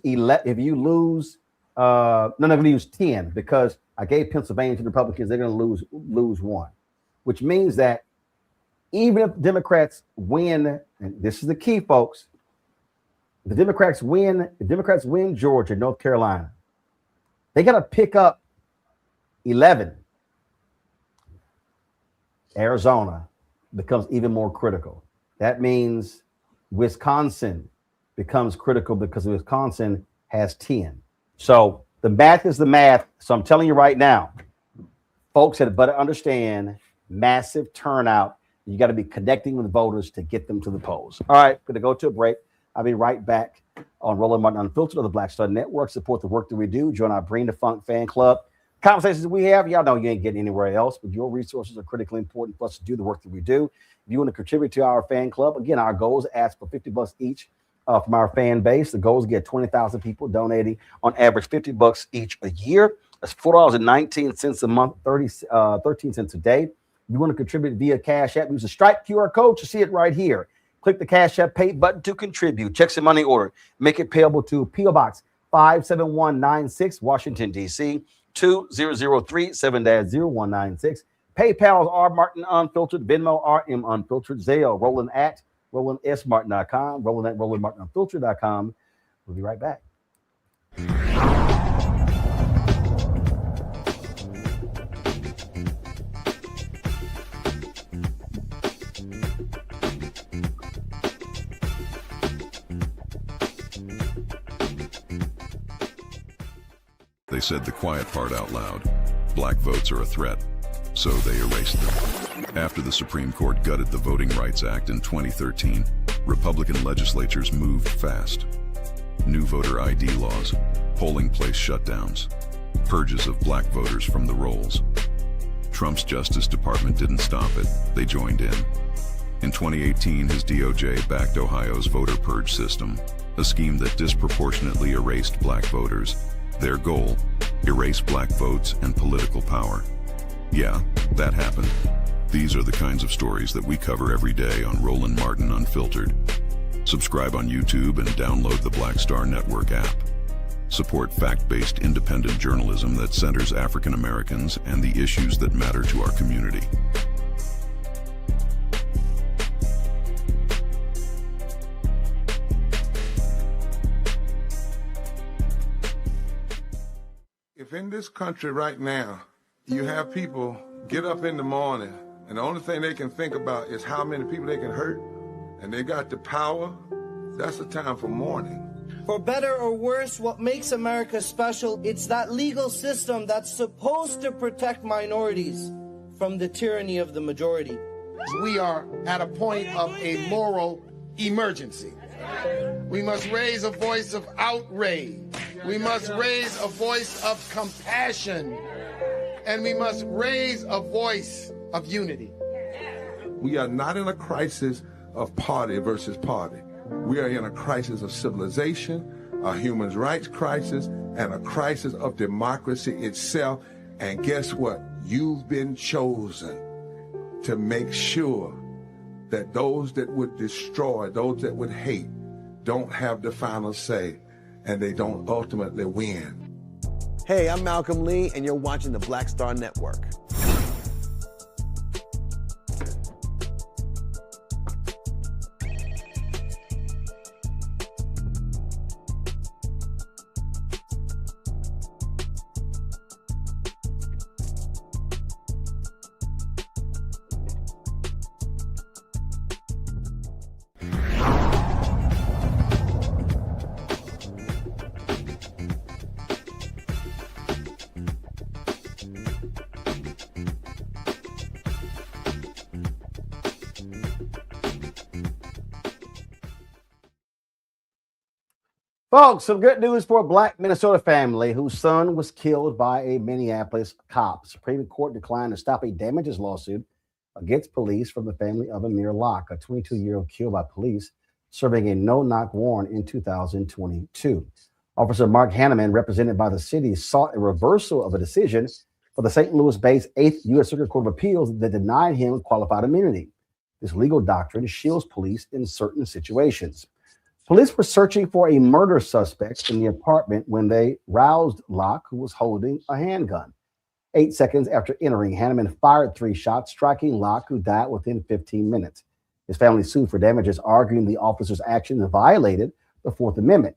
10, because I gave Pennsylvania to the Republicans, they're going to lose 1, which means that even if Democrats win, and this is the key, folks, if Democrats win Georgia, North Carolina, they got to pick up 11. Arizona becomes even more critical. That means Wisconsin becomes critical because Wisconsin has 10. So the math is the math. So I'm telling you right now, folks had better understand massive turnout. You got to be connecting with voters to get them to the polls. All right, going to go to a break. I'll be right back on Roland Martin Unfiltered of the Black Star Network. Support the work that we do. Join our Bring the Funk fan club. Conversations we have, y'all know you ain't getting anywhere else, but your resources are critically important for us to do the work that we do. If you want to contribute to our fan club, again, our goal is to ask for $50 each from our fan base. The goal is to get 20,000 people donating on average $50 each a year. That's $4.19 a month, 13 cents a day. If you want to contribute via Cash App, use the Stripe QR code to see it right here. Click the Cash App Pay button to contribute. Checks and money order. Make it payable to P.O. Box 57196, Washington, D.C. 2003 7-0196. PayPal is R Martin Unfiltered. Venmo RM Unfiltered. Zelle Roland at RolandSMartin.com. Roland at RolandMartinUnfiltered.com. We'll be right back. They said the quiet part out loud. Black votes are a threat, so they erased them. After the Supreme Court gutted the Voting Rights Act in 2013, Republican legislatures moved fast. New voter ID laws, polling place shutdowns, purges of black voters from the rolls. Trump's Justice Department didn't stop it, they joined in. In 2018, his DOJ backed Ohio's voter purge system, a scheme that disproportionately erased black voters. Their goal, erase black votes and political power. Yeah, that happened. These are the kinds of stories that we cover every day on Roland Martin Unfiltered. Subscribe on YouTube and download the Black Star Network app. Support fact-based independent journalism that centers African Americans and the issues that matter to our community. If in this country right now, you have people get up in the morning and the only thing they can think about is how many people they can hurt, and they got the power, that's the time for mourning. For better or worse, what makes America special, it's that legal system that's supposed to protect minorities from the tyranny of the majority. We are at a point of a moral emergency. We must raise a voice of outrage. We must raise a voice of compassion. And we must raise a voice of unity. We are not in a crisis of party versus party. We are in a crisis of civilization, a human rights crisis, and a crisis of democracy itself. And guess what? You've been chosen to make sure that those that would destroy, those that would hate, don't have the final say, and they don't ultimately win. Hey, I'm Malcolm Lee, and you're watching the Black Star Network. Folks, some good news for a black Minnesota family whose son was killed by a Minneapolis cop. The Supreme Court declined to stop a damages lawsuit against police from the family of Amir Locke, a 22-year-old killed by police serving a no-knock warrant in 2022. Officer Mark Hanneman, represented by the city, sought a reversal of a decision for the St. Louis-based 8th U.S. Circuit Court of Appeals that denied him qualified immunity. This legal doctrine shields police in certain situations. Police were searching for a murder suspect in the apartment when they roused Locke, who was holding a handgun. 8 seconds after entering, Hanneman fired 3 shots, striking Locke, who died within 15 minutes. His family sued for damages, arguing the officer's actions violated the Fourth Amendment.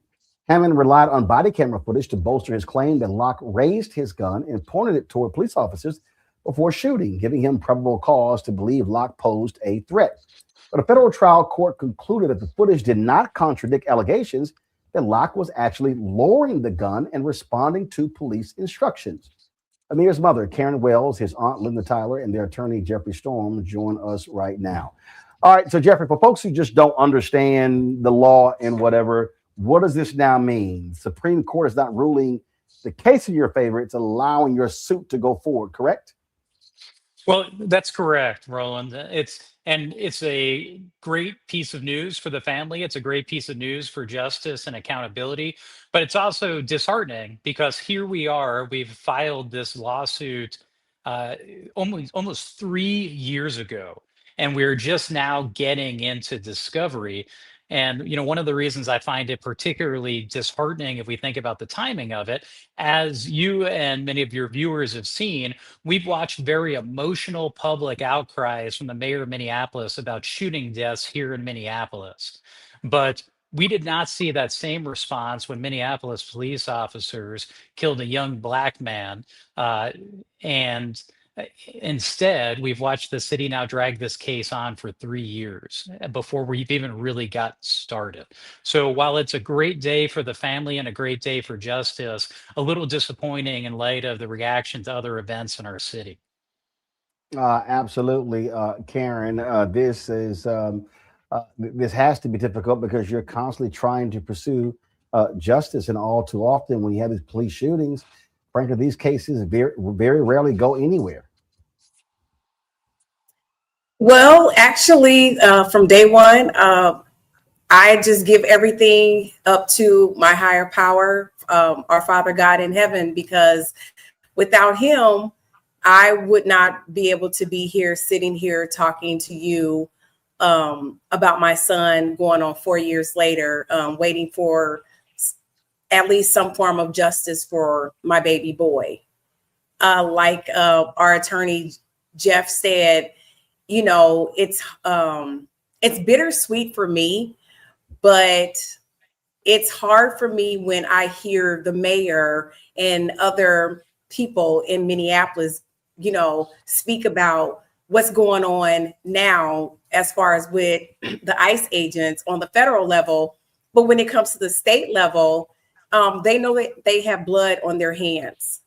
Hanneman relied on body camera footage to bolster his claim that Locke raised his gun and pointed it toward police officers before shooting, giving him probable cause to believe Locke posed a threat. But a federal trial court concluded that the footage did not contradict allegations that Locke was actually lowering the gun and responding to police instructions. Amir's mother, Karen Wells, his aunt, Linda Tyler, and their attorney, Jeffrey Storm, join us right now. All right, so Jeffrey, for folks who just don't understand the law and whatever, what does this now mean? Supreme Court is not ruling the case in your favor. It's allowing your suit to go forward, correct? Well, that's correct, Roland. It's a great piece of news for the family. It's a great piece of news for justice and accountability, but it's also disheartening because here we are, we've filed this lawsuit almost 3 years ago, and we're just now getting into discovery. And, you know, one of the reasons I find it particularly disheartening, if we think about the timing of it, as you and many of your viewers have seen, we've watched very emotional public outcries from the mayor of Minneapolis about shooting deaths here in Minneapolis. But we did not see that same response when Minneapolis police officers killed a young black man. Instead, we've watched the city now drag this case on for 3 years before we've even really got started. So while it's a great day for the family and a great day for justice, a little disappointing in light of the reaction to other events in our city. Absolutely, Karen. This has to be difficult because you're constantly trying to pursue justice, and all too often when you have these police shootings, frankly, these cases very, very rarely go anywhere. Well, actually, from day one, I just give everything up to my higher power, our Father God in heaven, because without him, I would not be able to be here, sitting here talking to you about my son going on 4 years later, waiting for at least some form of justice for my baby boy. Like our attorney Jeff said, you know, it's bittersweet for me, but it's hard for me when I hear the mayor and other people in Minneapolis, speak about what's going on now as far as with the ICE agents on the federal level. But when it comes to the state level, they know that they have blood on their hands.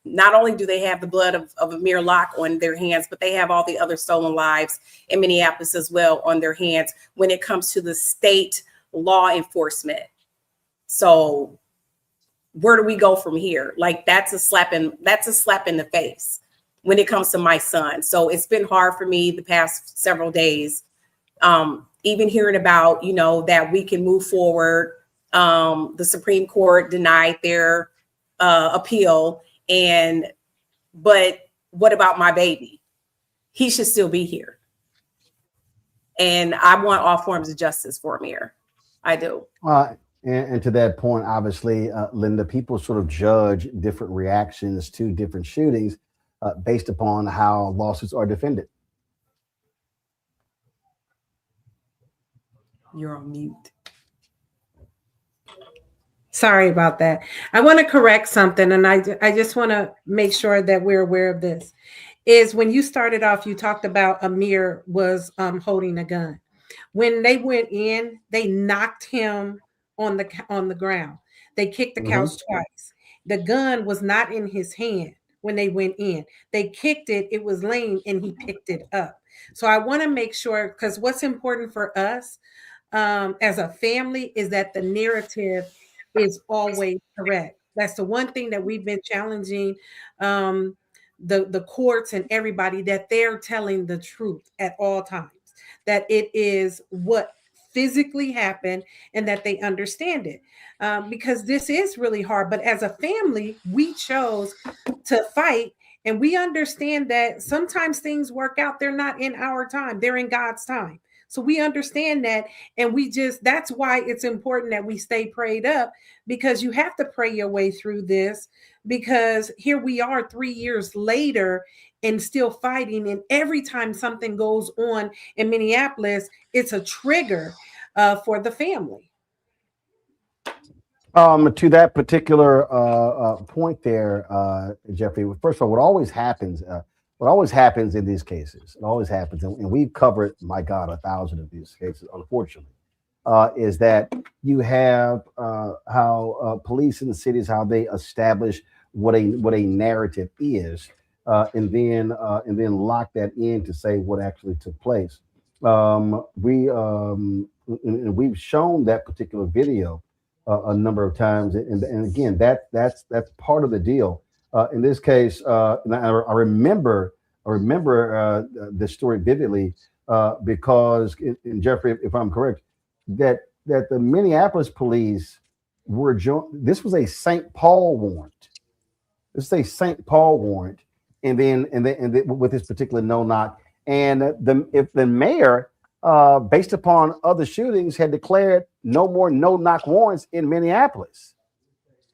Not only do they have the blood of Amir Locke on their hands, but they have all the other stolen lives in Minneapolis as well on their hands when it comes to the state law enforcement. So where do we go from here? Like that's a slap in the face when it comes to my son. So it's been hard for me the past several days, even hearing about, that we can move forward. The Supreme Court denied their appeal. But what about my baby? He should still be here. And I want all forms of justice for Amir. I do. And to that point, obviously, Linda, people sort of judge different reactions to different shootings based upon how lawsuits are defended. You're on mute. Sorry about that. I want to correct something, and I just want to make sure that we're aware of this. Is when you started off, you talked about Amir was holding a gun. When they went in, they knocked him on the ground. They kicked the couch twice. The gun was not in his hand when they went in. They kicked it. It was laying, and he picked it up. So I want to make sure, because what's important for us as a family is that the narrative is always correct. That's the one thing that we've been challenging the courts and everybody, that they're telling the truth at all times, that it is what physically happened and that they understand it. Because this is really hard. But as a family, we chose to fight, and we understand that sometimes things work out. They're not in our time. They're in God's time. So we understand that, and that's why it's important that we stay prayed up, because you have to pray your way through this, because here we are 3 years later and still fighting. And every time something goes on in Minneapolis, it's a trigger for the family. To that particular point there, Jeffrey, first of all, what always happens in these cases, and we've covered, my God, 1,000 of these cases, unfortunately, is that you have how police in the cities, how they establish what a narrative is, and then lock that in to say what actually took place. We've shown that particular video a number of times, and again, that's part of the deal. In this case, and I remember this story vividly because, and Jeffrey, if I'm correct, that the Minneapolis police were this was a St. Paul warrant. This is a St. Paul warrant, and then with this particular no knock, and if the mayor, based upon other shootings, had declared no more no knock warrants in Minneapolis.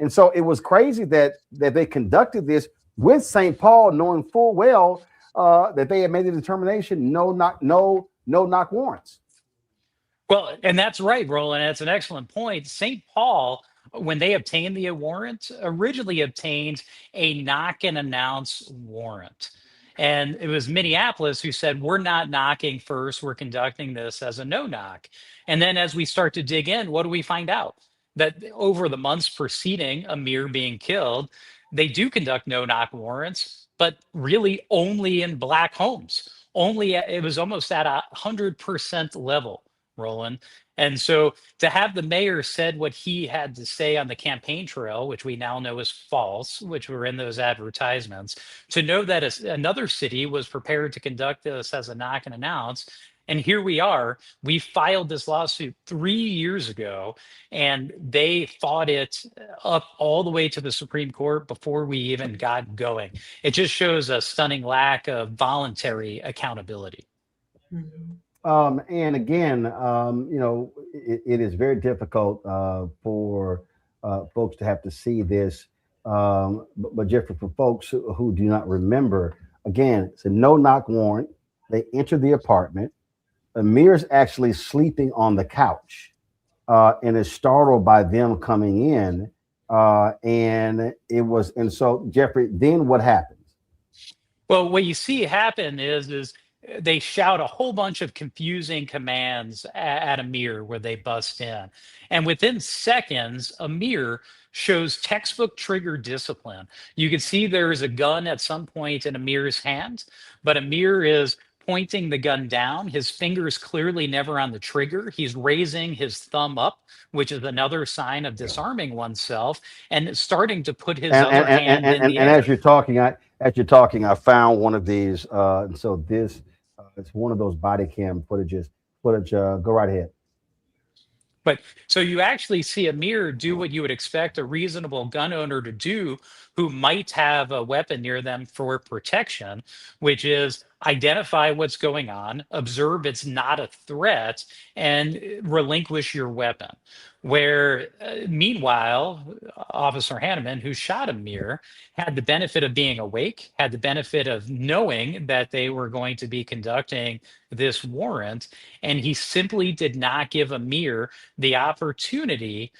And so it was crazy that they conducted this with St. Paul, knowing full well that they had made the determination no knock warrants. Well, and that's right, Roland. That's an excellent point. St. Paul, when they obtained the warrant, originally obtained a knock and announce warrant. And it was Minneapolis who said, we're not knocking first. We're conducting this as a no knock. And then as we start to dig in, what do we find out? That over the months preceding Amir being killed, they do conduct no knock warrants, but really only in Black homes. It was almost at 100% level, Roland. And so to have the mayor said what he had to say on the campaign trail, which we now know is false, which were in those advertisements, to know that another city was prepared to conduct this as a knock and announce. And here we are. We filed this lawsuit 3 years ago, and they fought it up all the way to the Supreme Court before we even got going. It just shows a stunning lack of voluntary accountability. And again, it is very difficult for folks to have to see this. But Jeffrey, for folks who do not remember, again, it's a no knock warrant. They enter the apartment. Amir's actually sleeping on the couch. and is startled by them coming in. And so Jeffrey, then what happens? Well, what you see happen is they shout a whole bunch of confusing commands at Amir where they bust in. And within seconds, Amir shows textbook trigger discipline. You can see there is a gun at some point in Amir's hand, but Amir is pointing the gun down. His fingers clearly never on the trigger. He's raising his thumb up, which is another sign of disarming oneself, and starting to put his other hand in the air. As you're talking, I found one of these. And so this, it's one of those body cam footage. Go right ahead. But so you actually see Amir do what you would expect a reasonable gun owner to do who might have a weapon near them for protection, which is identify what's going on, observe it's not a threat, and relinquish your weapon. Where meanwhile, Officer Hanneman, who shot Amir, had the benefit of being awake, had the benefit of knowing that they were going to be conducting this warrant, and he simply did not give Amir the opportunity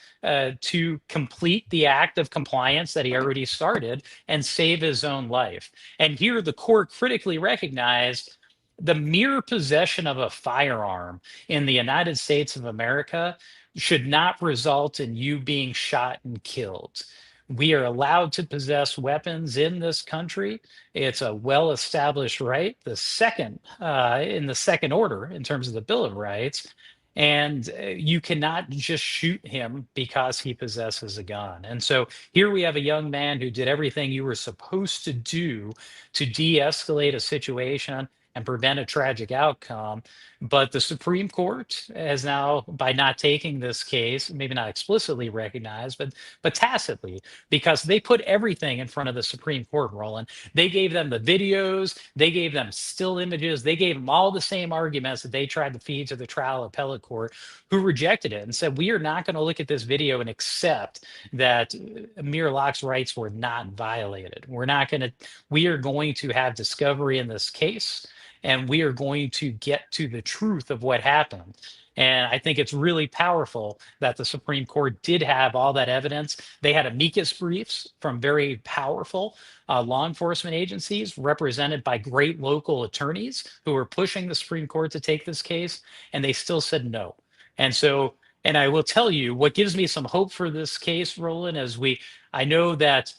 to complete the act of compliance that he already started and save his own life. And here the court critically recognized the mere possession of a firearm in the United States of America should not result in you being shot and killed. We are allowed to possess weapons in this country. It's a well-established right, the second in the second order in terms of the Bill of Rights. And you cannot just shoot him because he possesses a gun. And so here we have a young man who did everything you were supposed to do to de-escalate a situation and prevent a tragic outcome. But the Supreme Court has now, by not taking this case, maybe not explicitly recognized, but tacitly, because they put everything in front of the Supreme Court, Roland. They gave them the videos, they gave them still images, they gave them all the same arguments that they tried to feed to the trial appellate court, who rejected it and said, we are not going to look at this video and accept that Amir Locke's rights were not violated. We are going to have discovery in this case, and we are going to get to the truth of what happened. And I think it's really powerful that the Supreme Court did have all that evidence. They had amicus briefs from very powerful law enforcement agencies represented by great local attorneys who were pushing the Supreme Court to take this case, and they still said no. And so, and I will tell you what gives me some hope for this case, Roland, I know that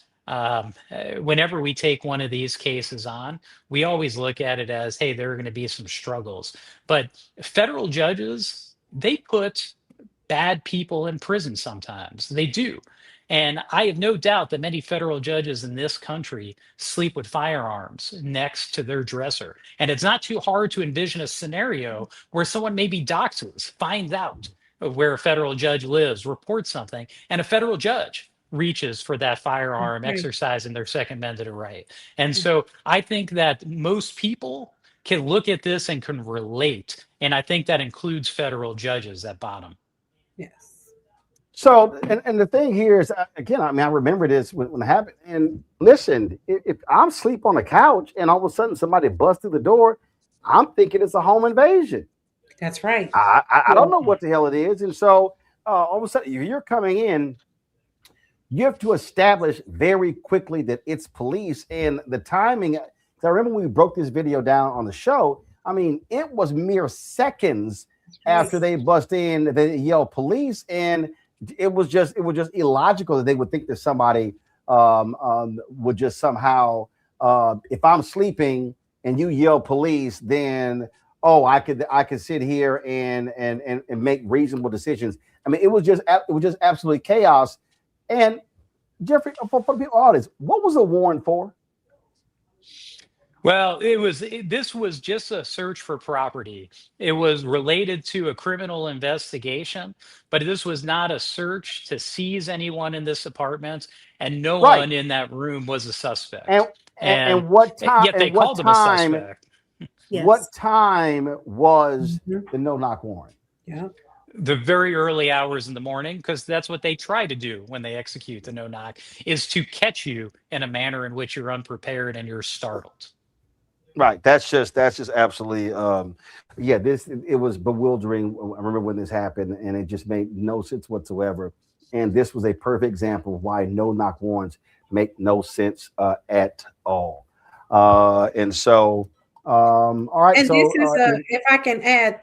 whenever we take one of these cases on, we always look at it as, hey, there are going to be some struggles. But federal judges, they put bad people in prison sometimes. They do. And I have no doubt that many federal judges in this country sleep with firearms next to their dresser. And it's not too hard to envision a scenario where someone maybe doxes, finds out where a federal judge lives, reports something, and a federal judge reaches for that firearm, exercising their Second Amendment right. And so I think that most people can look at this and can relate. And I think that includes federal judges at bottom. Yes. So, and the thing here is, again, I mean, I remember this when it happened. And listen, if I'm asleep on the couch and all of a sudden somebody busts through the door, I'm thinking it's a home invasion. That's right. I don't know what the hell it is. And so all of a sudden, if you're coming in, you have to establish very quickly that it's police, and the timing. I remember when we broke this video down on the show. I mean, it was mere seconds after they bust in, they yelled police, and it was just illogical that they would think that somebody would just somehow, if I'm sleeping and you yell police, then I could sit here and make reasonable decisions. I mean, it was just absolutely chaos. And Jeffrey, for the audience, what was the warrant for? Well, this was just a search for property. It was related to a criminal investigation, but this was not a search to seize anyone in this apartment, and no one in that room was a suspect. And what time? Yet they called them a suspect. Yes. What time was the no-knock warrant? Yeah. The very early hours in the morning, because that's what they try to do when they execute the no-knock, is to catch you in a manner in which you're unprepared and you're startled. Right. That's just absolutely yeah, it was bewildering. I remember when this happened and it just made no sense whatsoever. And this was a perfect example of why no knock warrants make no sense at all. And so all right. And So this is if I can add,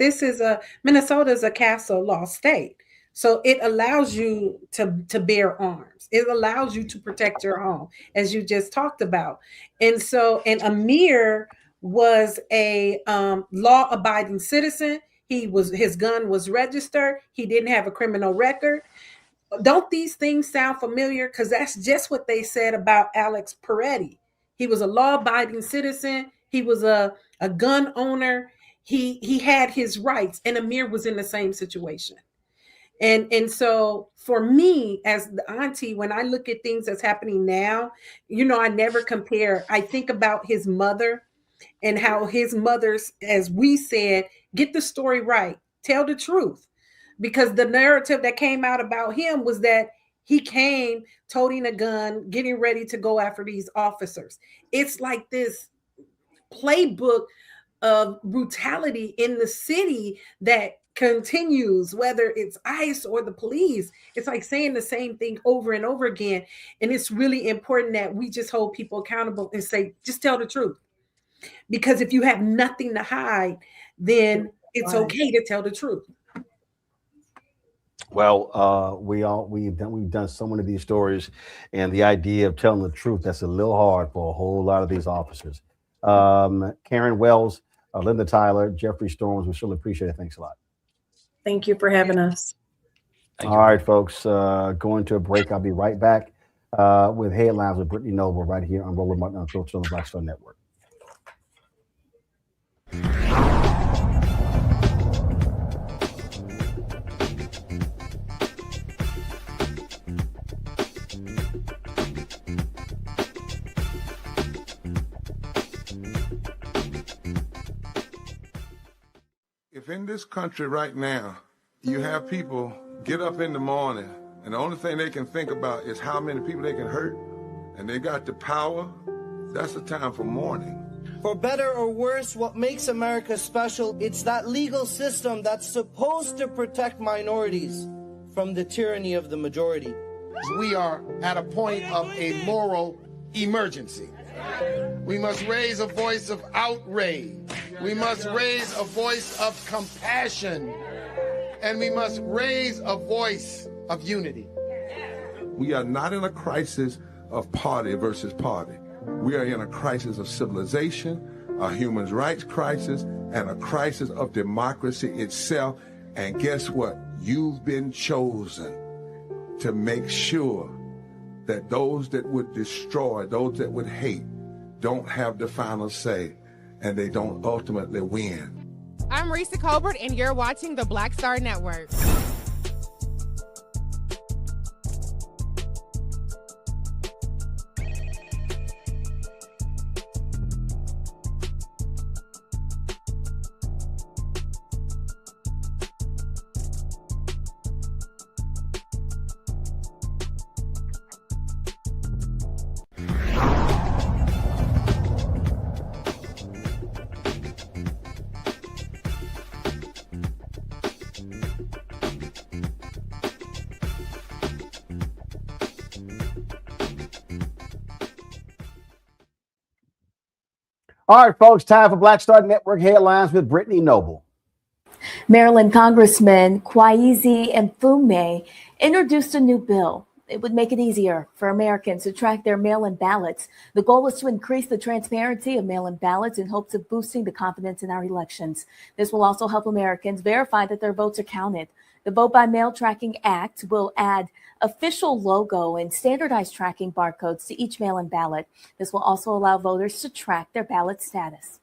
Minnesota is a castle law state. So it allows you to bear arms. It allows you to protect your home, as you just talked about. And Amir was a law-abiding citizen. His gun was registered. He didn't have a criminal record. Don't these things sound familiar? Because that's just what they said about Alex Peretti. He was a law-abiding citizen. He was a gun owner. He had his rights, and Amir was in the same situation. And so for me, as the auntie, when I look at things that's happening now, I never compare. I think about his mother and how his mother's, as we said, get the story right, tell the truth. Because the narrative that came out about him was that he came toting a gun, getting ready to go after these officers. It's like this playbook of brutality in the city that continues, whether it's ICE or the police. It's like saying the same thing over and over again. And it's really important that we just hold people accountable and say, just tell the truth. Because if you have nothing to hide, then it's okay to tell the truth. Well, we've done so many of these stories, and the idea of telling the truth, that's a little hard for a whole lot of these officers. Karen Wells, Linda Tyler, Jeffrey Storms, we surely appreciate it. Thanks a lot. Thank you for having us. All right, folks, going to a break. I'll be right back with Headlines with Britney Noble right here on Roland Martin Unfiltered on the Black Star Network. If in this country right now, you have people get up in the morning and the only thing they can think about is how many people they can hurt, and they got the power, that's the time for mourning. For better or worse, what makes America special, it's that legal system that's supposed to protect minorities from the tyranny of the majority. We are at a point of a moral emergency. We must raise a voice of outrage. We must raise a voice of compassion. And we must raise a voice of unity. We are not in a crisis of party versus party. We are in a crisis of civilization, a human rights crisis, and a crisis of democracy itself. And guess what? You've been chosen to make sure that those that would destroy, those that would hate, don't have the final say, and they don't ultimately win. I'm Risa Colbert, and you're watching the Black Star Network. All right, folks, time for Black Star Network Headlines with Britney Noble. Maryland Congressman Kwesi Mfume introduced a new bill. It would make it easier for Americans to track their mail-in ballots. The goal is to increase the transparency of mail-in ballots in hopes of boosting the confidence in our elections. This will also help Americans verify that their votes are counted. The Vote by Mail Tracking Act will add official logo and standardized tracking barcodes to each mail-in ballot. This will also allow voters to track their ballot status.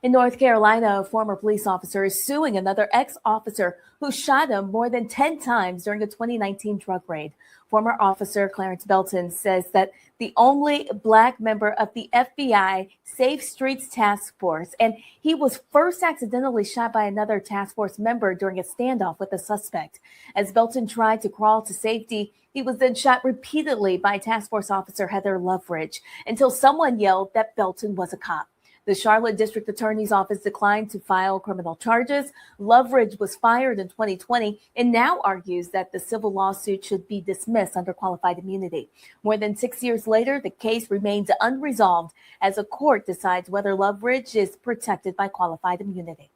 In North Carolina, a former police officer is suing another ex-officer who shot him more than 10 times during a 2019 drug raid. Former officer Clarence Belton says that the only Black member of the FBI Safe Streets Task Force, and he was first accidentally shot by another task force member during a standoff with a suspect. As Belton tried to crawl to safety, he was then shot repeatedly by Task Force Officer Heather Loveridge until someone yelled that Belton was a cop. The Charlotte District Attorney's Office declined to file criminal charges. Loveridge was fired in 2020 and now argues that the civil lawsuit should be dismissed under qualified immunity. More than 6 years later, the case remains unresolved as a court decides whether Loveridge is protected by qualified immunity.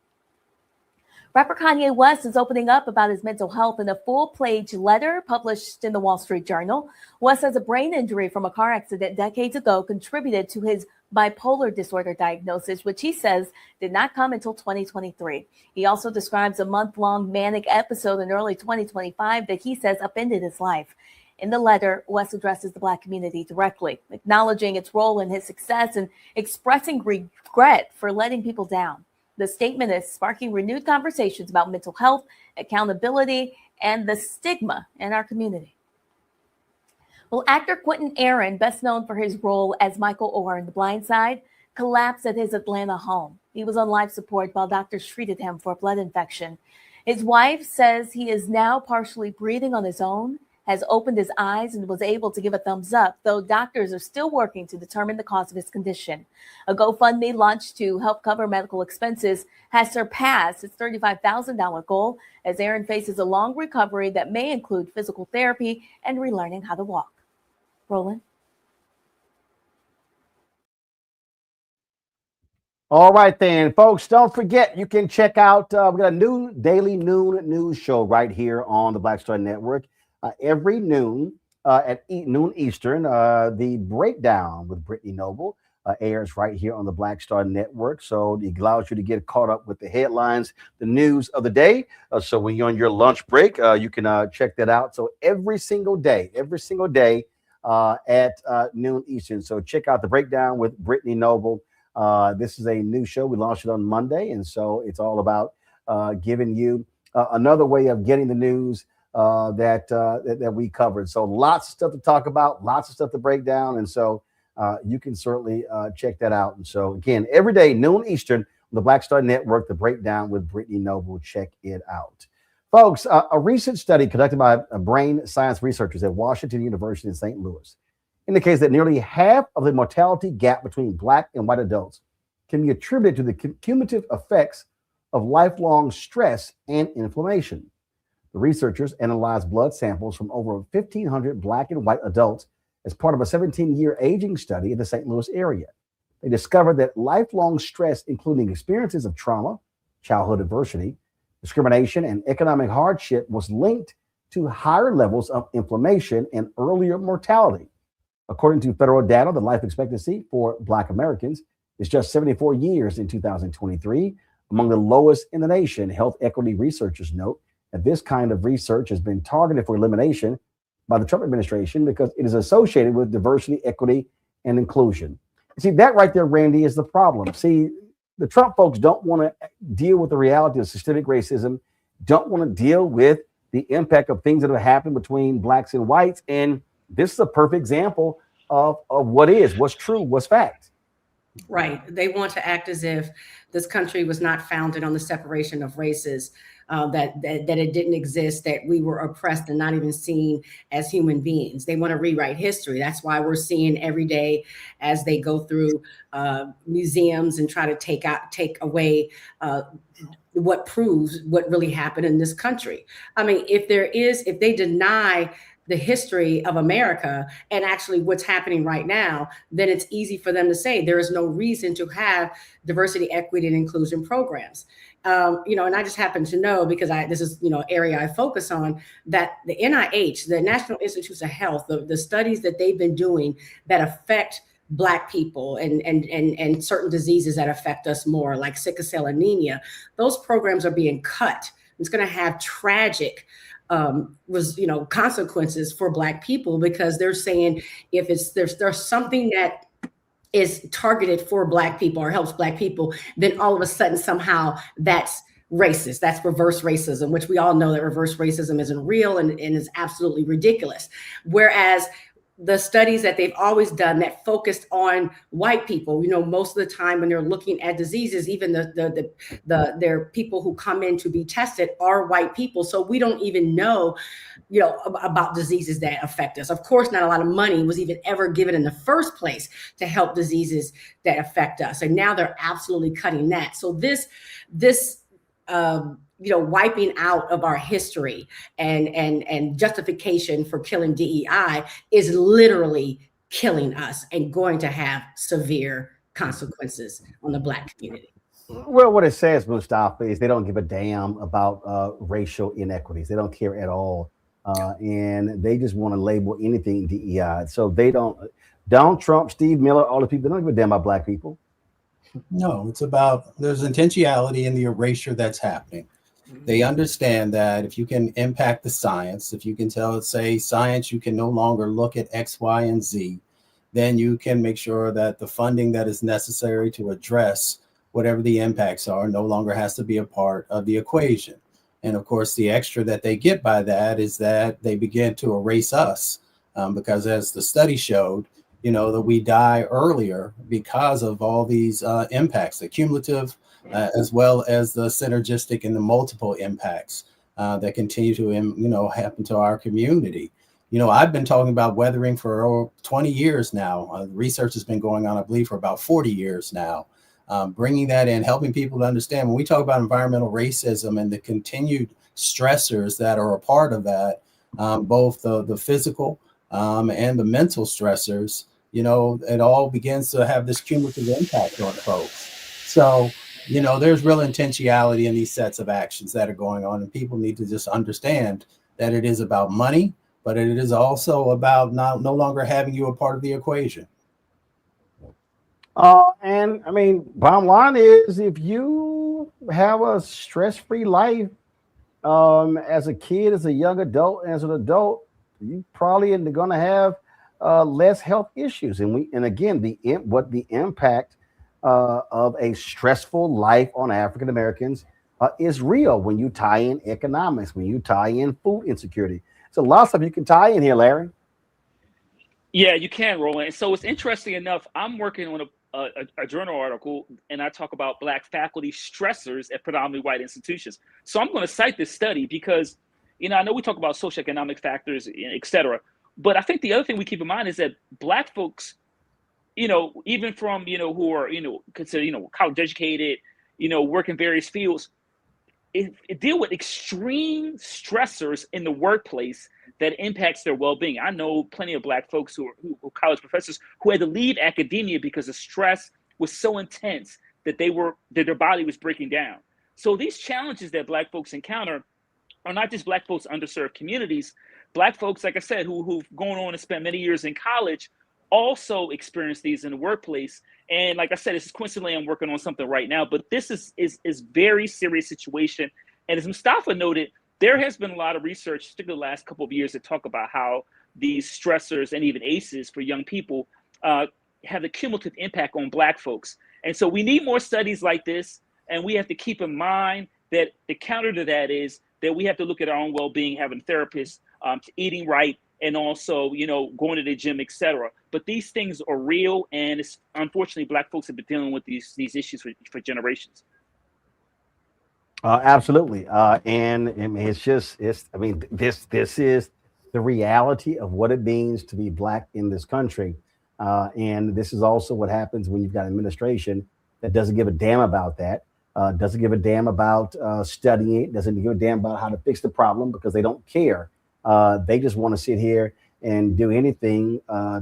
Rapper Kanye West is opening up about his mental health in a full-page letter published in the Wall Street Journal. West says a brain injury from a car accident decades ago contributed to his bipolar disorder diagnosis, which he says did not come until 2023. He also describes a month-long manic episode in early 2025 that he says upended his life. In the letter, West addresses the Black community directly, acknowledging its role in his success and expressing regret for letting people down. The statement is sparking renewed conversations about mental health, accountability, and the stigma in our community. Well, actor Quentin Aaron, best known for his role as Michael Orr in The Blind Side, collapsed at his Atlanta home. He was on life support while doctors treated him for a blood infection. His wife says he is now partially breathing on his own, has opened his eyes and was able to give a thumbs up, though doctors are still working to determine the cause of his condition. A GoFundMe launched to help cover medical expenses has surpassed its $35,000 goal as Aaron faces a long recovery that may include physical therapy and relearning how to walk. Roland? All right, then, folks, don't forget, you can check out, we got a new daily noon news show right here on the Black Star Network. Every noon at noon Eastern, the Breakdown with Britney Noble airs right here on the Black Star Network. So it allows you to get caught up with the headlines, the news of the day. So when you're on your lunch break, you can check that out. So every single day at noon Eastern. So check out the Breakdown with Britney Noble. This is a new show. We launched it on Monday. And so it's all about giving you another way of getting the news that we covered. So lots of stuff to talk about, lots of stuff to break down. And so you can certainly check that out. And so again, every day, noon Eastern, on the Black Star Network, the Breakdown with Britney Noble. Check it out. Folks, a recent study conducted by brain science researchers at Washington University in St. Louis indicates that nearly half of the mortality gap between Black and white adults can be attributed to the cumulative effects of lifelong stress and inflammation. The researchers analyzed blood samples from over 1,500 Black and white adults as part of a 17-year aging study in the St. Louis area. They discovered that lifelong stress, including experiences of trauma, childhood adversity, discrimination, and economic hardship, was linked to higher levels of inflammation and earlier mortality. According to federal data, the life expectancy for Black Americans is just 74 years in 2023, among the lowest in the nation. Health equity researchers note that this kind of research has been targeted for elimination by the Trump administration because it is associated with diversity, equity, and inclusion. See, that right there, Randy, is the problem. See, the Trump folks don't want to deal with the reality of systemic racism, don't want to deal with the impact of things that have happened between Blacks and whites. And this is a perfect example of what's true, what's fact. Right. They want to act as if this country was not founded on the separation of races, that it didn't exist, that we were oppressed and not even seen as human beings. They want to rewrite history. That's why we're seeing every day as they go through museums and try to take away what proves what really happened in this country. I mean, if they deny the history of America and actually what's happening right now, then it's easy for them to say there is no reason to have diversity, equity, and inclusion programs. And I just happen to know, because this is, area I focus on, that the NIH, the National Institutes of Health, the studies that they've been doing that affect Black people and certain diseases that affect us more, like sickle cell anemia, those programs are being cut. It's going to have tragic consequences for Black people, because they're saying if there's something that is targeted for Black people or helps Black people, then all of a sudden somehow that's racist. That's reverse racism, which we all know that reverse racism isn't real and is absolutely ridiculous. Whereas the studies that they've always done that focused on white people. You know, most of the time when they're looking at diseases, even their people who come in to be tested are white people. So we don't even know, you know, about diseases that affect us. Of course, not a lot of money was even ever given in the first place to help diseases that affect us. And now they're absolutely cutting that. So this you know, wiping out of our history and justification for killing DEI is literally killing us and going to have severe consequences on the Black community. Well, what it says, Mustafa, is they don't give a damn about racial inequities. They don't care at all. And they just want to label anything DEI. So they don't, Donald Trump, Steve Miller, all the people, they don't give a damn about Black people. No, it's about, there's intentionality in the erasure that's happening. They understand that if you can impact the science, if you can say science, you can no longer look at X, Y, and Z, then you can make sure that the funding that is necessary to address whatever the impacts are no longer has to be a part of the equation. And of course, the extra that they get by that is that they begin to erase us because as the study showed, you know, that we die earlier because of all these impacts, the cumulative, as well as the synergistic and the multiple impacts that continue to, you know, happen to our community. You know, I've been talking about weathering for over 20 years now. Research has been going on, I believe, for about 40 years now. Bringing that in, helping people to understand when we talk about environmental racism and the continued stressors that are a part of that, both the physical and the mental stressors, you know, it all begins to have this cumulative impact on folks. So, you know, there's real intentionality in these sets of actions that are going on, and people need to just understand that it is about money, but it is also about no longer having you a part of the equation. And I mean, bottom line is, if you have a stress-free life as a kid, as a young adult, as an adult, you probably are going to have less health issues. And again, the impact of a stressful life on African Americans is real when you tie in economics, when you tie in food insecurity. So lots of stuff you can tie in here, Larry. Yeah, you can, Roland. So it's interesting enough, I'm working on a journal article, and I talk about Black faculty stressors at predominantly white institutions. So I'm going to cite this study because, you know, I know we talk about socioeconomic factors, et cetera, but I think the other thing we keep in mind is that Black folks, you know, even from, you know, who are, you know, considered, you know, college educated, you know, work in various fields, it deal with extreme stressors in the workplace that impacts their well-being. I know plenty of Black folks who are college professors who had to leave academia because the stress was so intense that their body was breaking down. So these challenges that Black folks encounter are not just Black folks in underserved communities. Black folks, like I said, who've gone on and spent many years in college also experience these in the workplace. And like I said, this is coincidentally, I'm working on something right now, but this is very serious situation. And as Mustafa noted, there has been a lot of research, particularly the last couple of years, that talk about how these stressors and even ACEs for young people have a cumulative impact on Black folks. And so we need more studies like this. And we have to keep in mind that the counter to that is that we have to look at our own well-being, having therapists, eating right, and also, you know, going to the gym, et cetera. But these things are real, and it's unfortunately Black folks have been dealing with these issues for generations. Absolutely. And this is the reality of what it means to be Black in this country. And this is also what happens when you've got an administration that doesn't give a damn about that, doesn't give a damn about studying it, doesn't give a damn about how to fix the problem because they don't care. They just want to sit here and do anything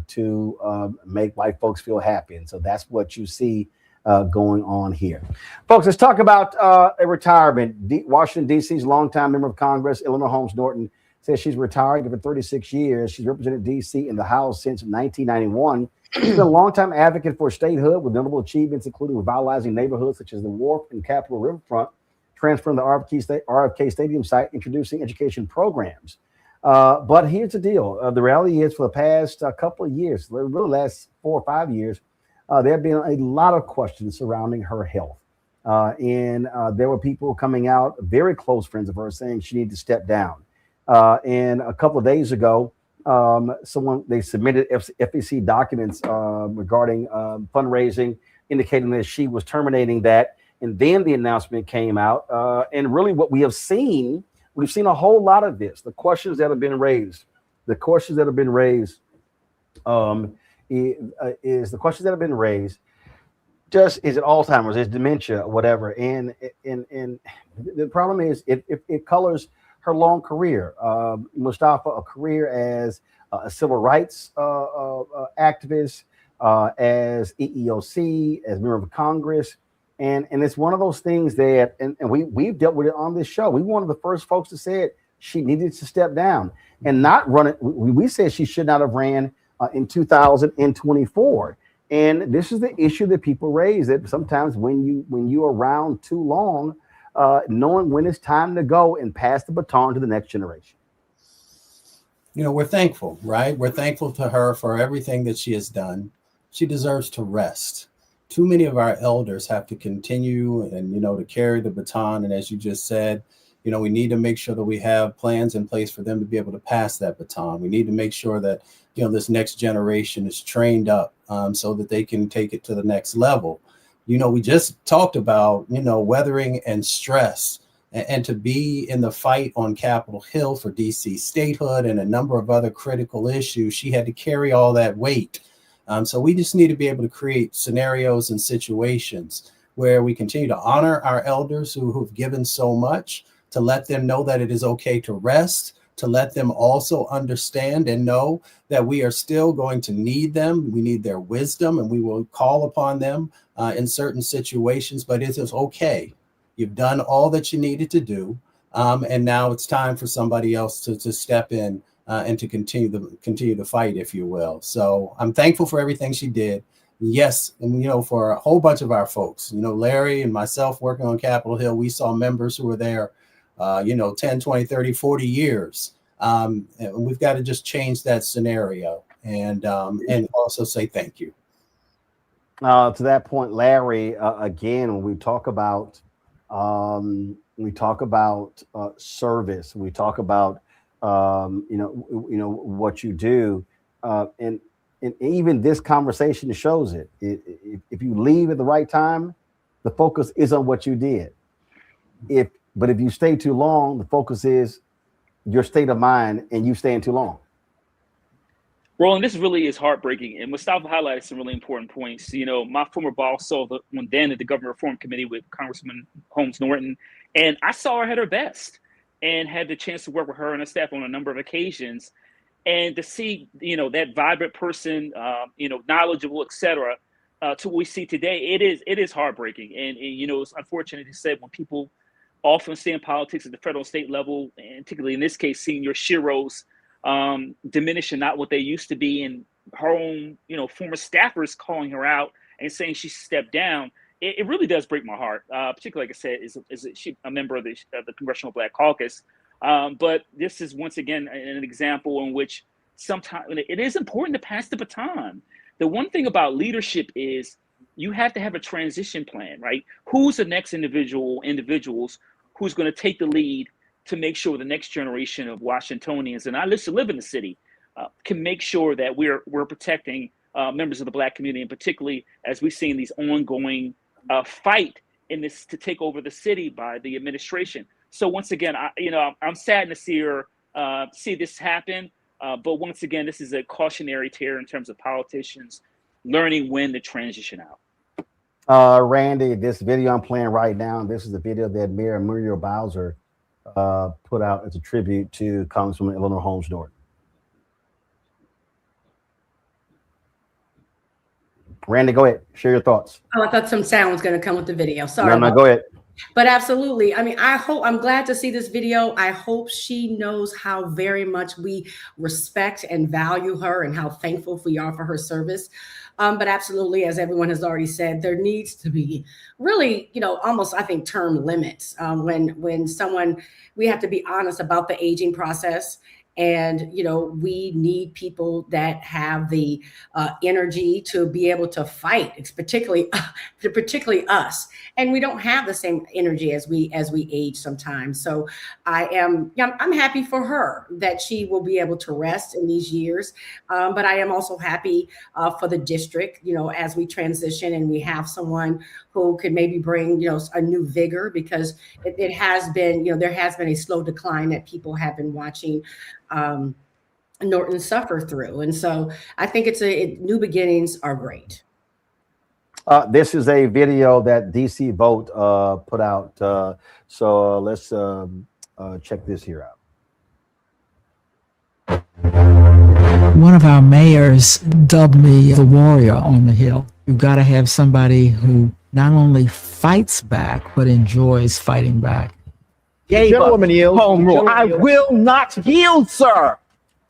to make white folks feel happy. And so that's what you see going on here. Folks, let's talk about a retirement. Washington, D.C.'s longtime member of Congress, Eleanor Holmes Norton, says she's retired for 36 years. She's represented D.C. in the House since 1991. She's been a longtime advocate for statehood with notable achievements, including revitalizing neighborhoods such as the Wharf and Capitol Riverfront, transferring the RFK Stadium site, introducing education programs. But here's the deal. The reality is, for the past couple of years, really last 4 or 5 years, there have been a lot of questions surrounding her health. And there were people coming out, very close friends of hers, saying she needed to step down. And a couple of days ago, They submitted FEC documents regarding fundraising, indicating that she was terminating that. And then the announcement came out. And really what we have seen, we've seen a whole lot of this. The questions that have been raised just is it Alzheimer's, is dementia, whatever. And the problem is it colors her long career. Mustafa, a career as a civil rights activist, as EEOC, as member of Congress. And it's one of those things that, and we've dealt with it on this show. We were one of the first folks that said she needed to step down and not run it. We said she should not have ran in 2024. And this is the issue that people raise, that sometimes when you're around too long, knowing when it's time to go and pass the baton to the next generation. We're thankful, right? We're thankful to her for everything that she has done. She deserves to rest. Too many of our elders have to continue and, to carry the baton. And as you just said, we need to make sure that we have plans in place for them to be able to pass that baton. We need to make sure that, this next generation is trained up so that they can take it to the next level. We just talked about, weathering and stress, and to be in the fight on Capitol Hill for DC statehood and a number of other critical issues. She had to carry all that weight. So we just need to be able to create scenarios and situations where we continue to honor our elders who've given so much, to let them know that it is okay to rest, to let them also understand and know that we are still going to need them. We need their wisdom, and we will call upon them in certain situations, but it is okay. You've done all that you needed to do. And now it's time for somebody else to step in and to continue the fight, if you will. So I'm thankful for everything she did. Yes, and for a whole bunch of our folks, Larry and myself working on Capitol Hill, we saw members who were there 10, 20, 30, 40 years. And we've got to just change that scenario and also say thank you. To that point, Larry, again, when we talk about service, we talk about what you do, and even this conversation shows it. If you leave at the right time, the focus is on what you did. But if you stay too long, the focus is your state of mind and you staying too long. Roland, this really is heartbreaking. And Mustafa highlighted some really important points. My former boss saw when Dan at the Governor Reform Committee with Congressman Holmes Norton, and I saw her at her best and had the chance to work with her and her staff on a number of occasions. And to see, that vibrant person, knowledgeable, et cetera, to what we see today, it is heartbreaking. And it's unfortunate to say when people often stay in politics at the federal state level, and particularly in this case, seeing your sheroes diminish and not what they used to be, and her own, former staffers calling her out and saying she stepped down. It really does break my heart. Particularly, like I said, is she a member of the Congressional Black Caucus? But this is once again an example in which sometimes it is important to pass the baton. The one thing about leadership is you have to have a transition plan, right? Who's the next individuals who's going to take the lead to make sure the next generation of Washingtonians, and I live in the city, can make sure that we're protecting members of the Black community, and particularly as we've seen these ongoing fight in this to take over the city by the administration. So once again, I'm saddened to see this happen. But once again, this is a cautionary tale in terms of politicians learning when to transition out. Randy, this video I'm playing right now, this is a video that Mayor Muriel Bowser put out as a tribute to Congresswoman Eleanor Holmes Norton. Randy, go ahead. Share your thoughts. Oh, I thought some sound was going to come with the video. Sorry. No, go ahead. But absolutely. I mean, I'm glad to see this video. I hope she knows how very much we respect and value her and how thankful we are for her service. But absolutely, as everyone has already said, there needs to be really, almost, I think, term limits when we have to be honest about the aging process. And, we need people that have the energy to be able to fight. It's particularly us. And we don't have the same energy as we age sometimes. So I'm happy for her that she will be able to rest in these years. But I am also happy for the district, as we transition and we have someone who could maybe bring, a new vigor, because it has been, there has been a slow decline that people have been watching Norton suffer through. And so I think new beginnings are great. This is a video that DC Vote put out. So let's check this here out. One of our mayors dubbed me the warrior on the Hill. You've got to have somebody who not only fights back, but enjoys fighting back. Gentlewoman yield. Home rule. I will not yield, sir.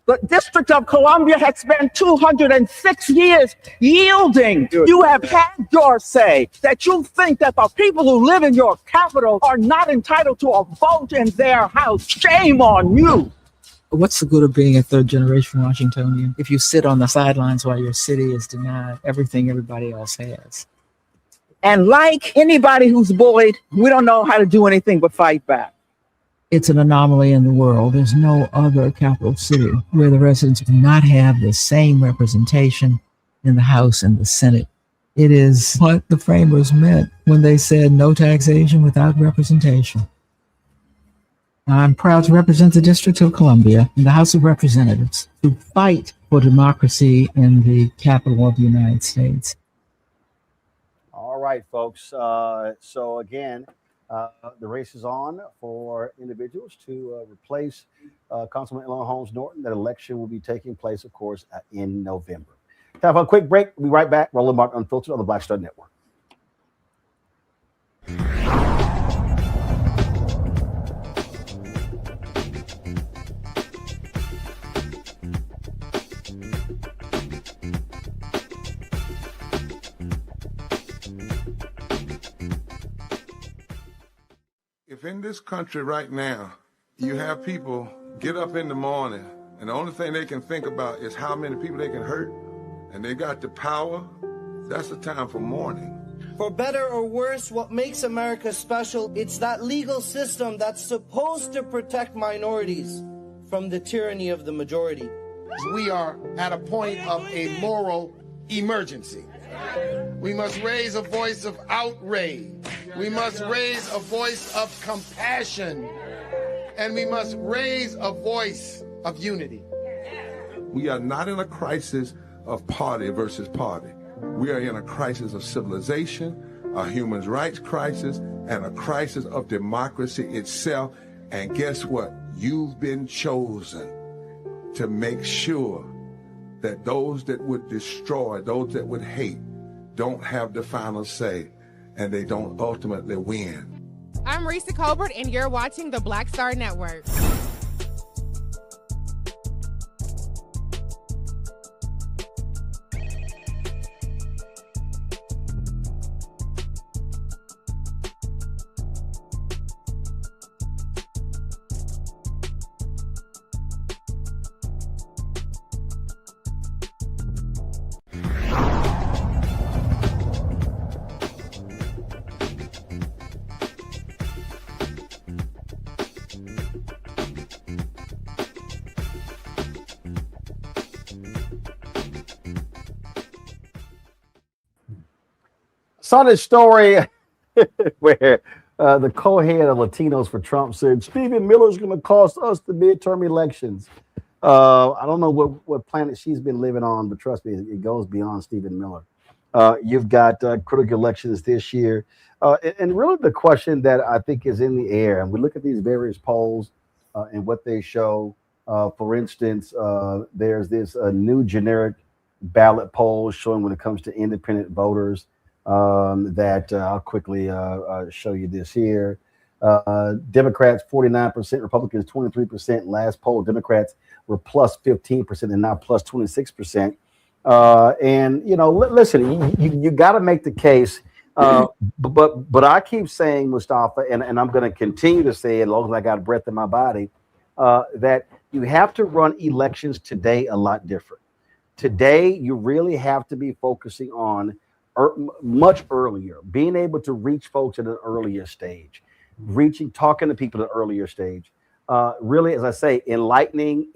The District of Columbia has spent 206 years yielding. You have had your say. That you think that the people who live in your capital are not entitled to a vote in their house. Shame on you. What's the good of being a third-generation Washingtonian if you sit on the sidelines while your city is denied everything everybody else has? And like anybody who's bullied, we don't know how to do anything but fight back. It's an anomaly in the world. There's no other capital city where the residents do not have the same representation in the House and the Senate. It is what the framers meant when they said no taxation without representation. I'm proud to represent the District of Columbia in the House of Representatives to fight for democracy in the capital of the United States. All right, folks. So again, the race is on for individuals to replace Councilman Holmes Norton. That election will be taking place, of course, in November. Time for a quick break. We'll be right back. Roland Martin Unfiltered on the Black Star Network. If in this country right now, you have people get up in the morning and the only thing they can think about is how many people they can hurt, and they got the power, that's the time for mourning. For better or worse, what makes America special, it's that legal system that's supposed to protect minorities from the tyranny of the majority. We are at a point of a moral emergency. We must raise a voice of outrage. We must raise a voice of compassion. And we must raise a voice of unity. We are not in a crisis of party versus party. We are in a crisis of civilization, a human rights crisis, and a crisis of democracy itself. And guess what? You've been chosen to make sure that those that would destroy, those that would hate, don't have the final say, and they don't ultimately win. I'm Risa Colbert, and you're watching the Black Star Network. Saw this story where the co-head of Latinos for Trump said Stephen Miller's going to cost us the midterm elections. I don't know what planet she's been living on, but trust me, it goes beyond Stephen Miller. You've got critical elections this year. And really the question that I think is in the air, and we look at these various polls and what they show. For instance, there's this new generic ballot poll showing when it comes to independent voters. That I'll quickly show you this here. Democrats 49%, Republicans 23%. Last poll, Democrats were plus 15% and now plus 26%. And listen, you got to make the case. But I keep saying, Mustafa, and I'm going to continue to say it as long as I got breath in my body, that You have to run elections today a lot different. Today, you really have to be focusing on much earlier, being able to reach folks at an earlier stage, talking to people at an earlier stage. Really, as I say, enlightening,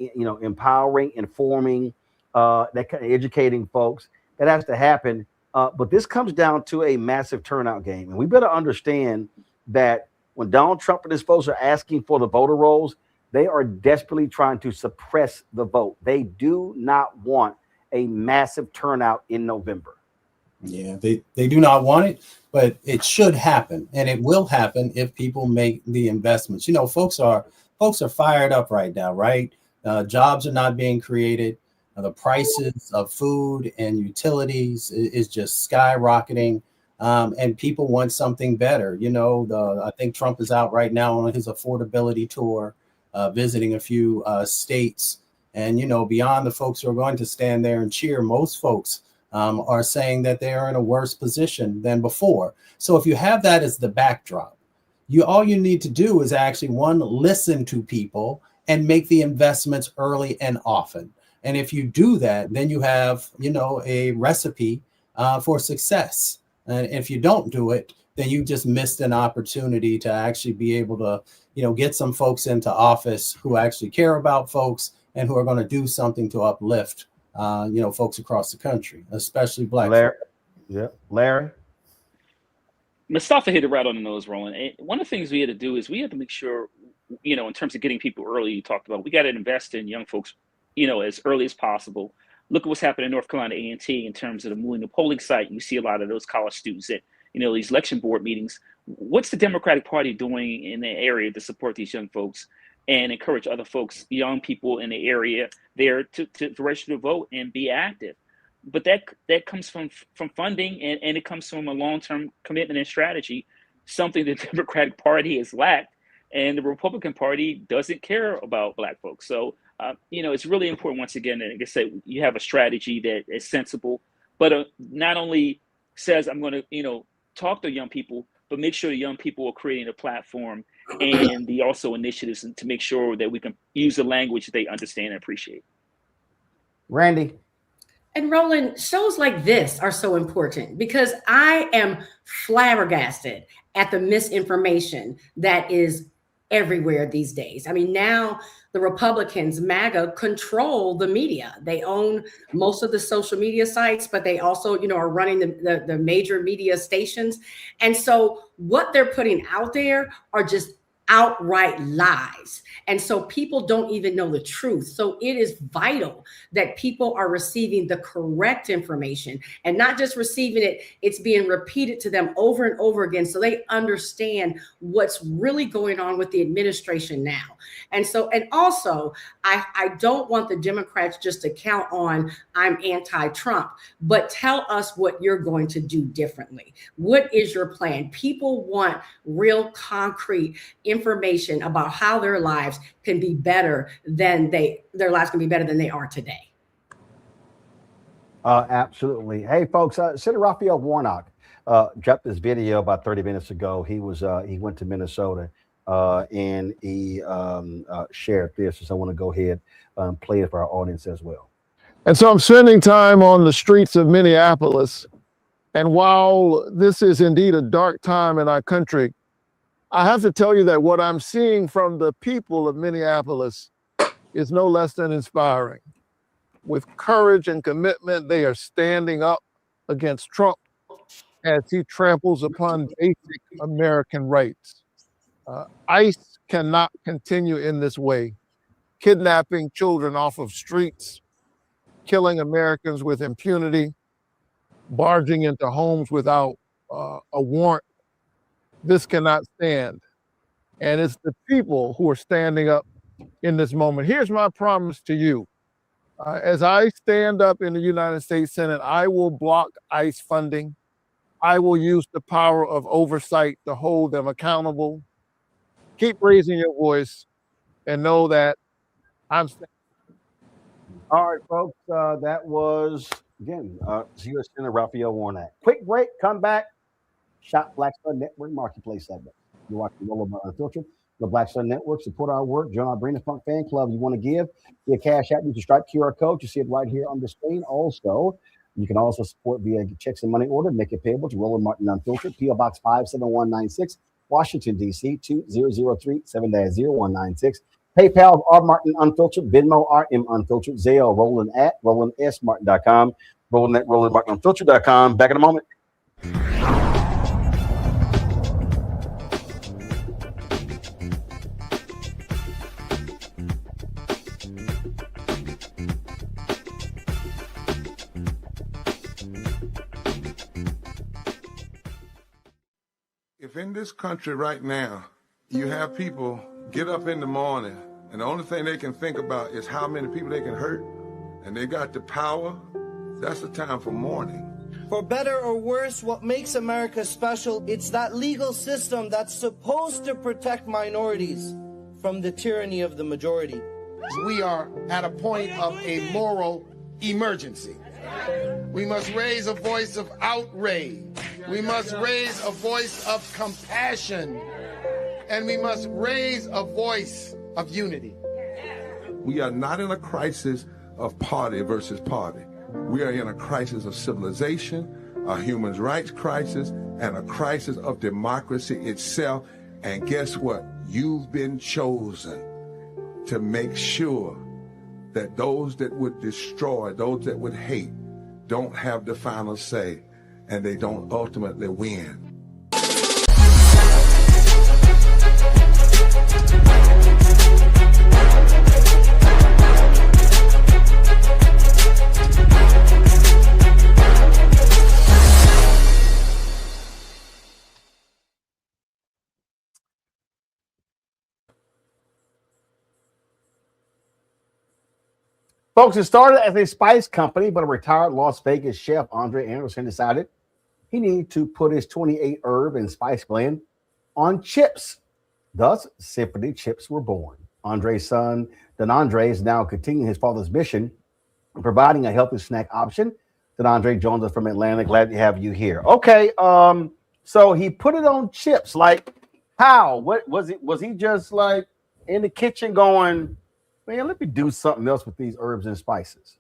empowering, informing, that kind of educating folks. That has to happen. But this comes down to a massive turnout game, and we better understand that when Donald Trump and his folks are asking for the voter rolls, they are desperately trying to suppress the vote. They do not want a massive turnout in November. Yeah, they do not want it, but it should happen, and it will happen if people make the investments. Folks are fired up right now, right? Jobs are not being created. The prices of food and utilities is just skyrocketing, and people want something better. I think Trump is out right now on his affordability tour, visiting a few states, and beyond the folks who are going to stand there and cheer, most folks are saying that they are in a worse position than before. So if you have that as the backdrop, all you need to do is actually, one, listen to people and make the investments early and often. And if you do that, then you have, a recipe for success. And if you don't do it, then you just missed an opportunity to actually be able to, get some folks into office who actually care about folks and who are going to do something to uplift folks across the country, especially Black folks. Yeah, Larry. Mustafa hit it right on the nose, Roland. And one of the things we had to do is we had to make sure, in terms of getting people early, you talked about, we got to invest in young folks, as early as possible. Look at what's happened in North Carolina A&T in terms of moving the polling site. You see a lot of those college students at, these election board meetings. What's the Democratic Party doing in the area to support these young folks and encourage other folks, young people in the area there to register to vote and be active? But that comes from funding, and it comes from a long-term commitment and strategy, something the Democratic Party has lacked, and the Republican Party doesn't care about Black folks. So, it's really important, once again, and like I said, you have a strategy that is sensible, but not only says I'm going to, talk to young people, but make sure the young people are creating a platform and the also initiatives to make sure that we can use the language they understand and appreciate. Randy. And Roland, shows like this are so important because I am flabbergasted at the misinformation that is everywhere these days. I mean, now the Republicans, MAGA, control the media. They own most of the social media sites, but they also, are running the major media stations. And so what they're putting out there are just outright lies. And so people don't even know the truth. So it is vital that people are receiving the correct information and not just receiving it, it's being repeated to them over and over again so they understand what's really going on with the administration now. And so, and also, I don't want the Democrats just to count on I'm anti-Trump, but tell us what you're going to do differently. What is your plan? People want real concrete information about how their lives can be better than their lives can be better than they are today. Absolutely. Hey, folks, Senator Raphael Warnock dropped this video about 30 minutes ago. He went to Minnesota and he shared this. So I want to go ahead and play it for our audience as well. And so I'm spending time on the streets of Minneapolis. And while this is indeed a dark time in our country, I have to tell you that what I'm seeing from the people of Minneapolis is no less than inspiring. With courage and commitment, they are standing up against Trump as he tramples upon basic American rights. ICE cannot continue in this way, kidnapping children off of streets, killing Americans with impunity, barging into homes without a warrant. This cannot stand. And it's the people who are standing up in this moment. Here's my promise to you. As I stand up in the United States Senate, I will block ICE funding. I will use the power of oversight to hold them accountable. Keep raising your voice and know that I'm standing. All right, folks, that was, again, U.S. Senator Raphael Warnock. Quick break, come back. Shop Black Star Network Marketplace segment. You're watching Roland Unfiltered. the Black Star Network. Support our work. Join our Britney Funk fan club. You want to give via Cash App, use the Stripe QR code. You see it right here on the screen. Also, you can also support via checks and money order. Make it payable to Roland Martin Unfiltered, P.O. Box 57196, Washington, D.C. 2003 7-0196. PayPal, R. Martin Unfiltered, Venmo, RM Unfiltered, Zelle, Roland at RolandSMartin.com, Roland at RolandMartinUnfiltered.com. Back in a moment. If in this country right now, you have people get up in the morning and the only thing they can think about is how many people they can hurt, and they got the power, that's the time for mourning. For better or worse, what makes America special, it's that legal system that's supposed to protect minorities from the tyranny of the majority. We are at a point of a moral emergency. We must raise a voice of outrage. We must raise a voice of compassion. And we must raise a voice of unity. We are not in a crisis of party versus party. We are in a crisis of civilization, a human rights crisis, and a crisis of democracy itself. And guess what? You've been chosen to make sure that those that would destroy, those that would hate, don't have the final say, and they don't ultimately win. Folks, it started as a spice company, but a retired Las Vegas chef, Andre Anderson, decided he needed to put his 28 herb and spice blend on chips. Thus, Symphony Chips were born. Andre's son, Don Andre, is now continuing his father's mission, providing a healthy snack option. Don Andre joins us from Atlanta. Glad to have you here. Okay, so he put it on chips. Like, how? What was it? Was he just like in the kitchen going, man, let me do something else with these herbs and spices?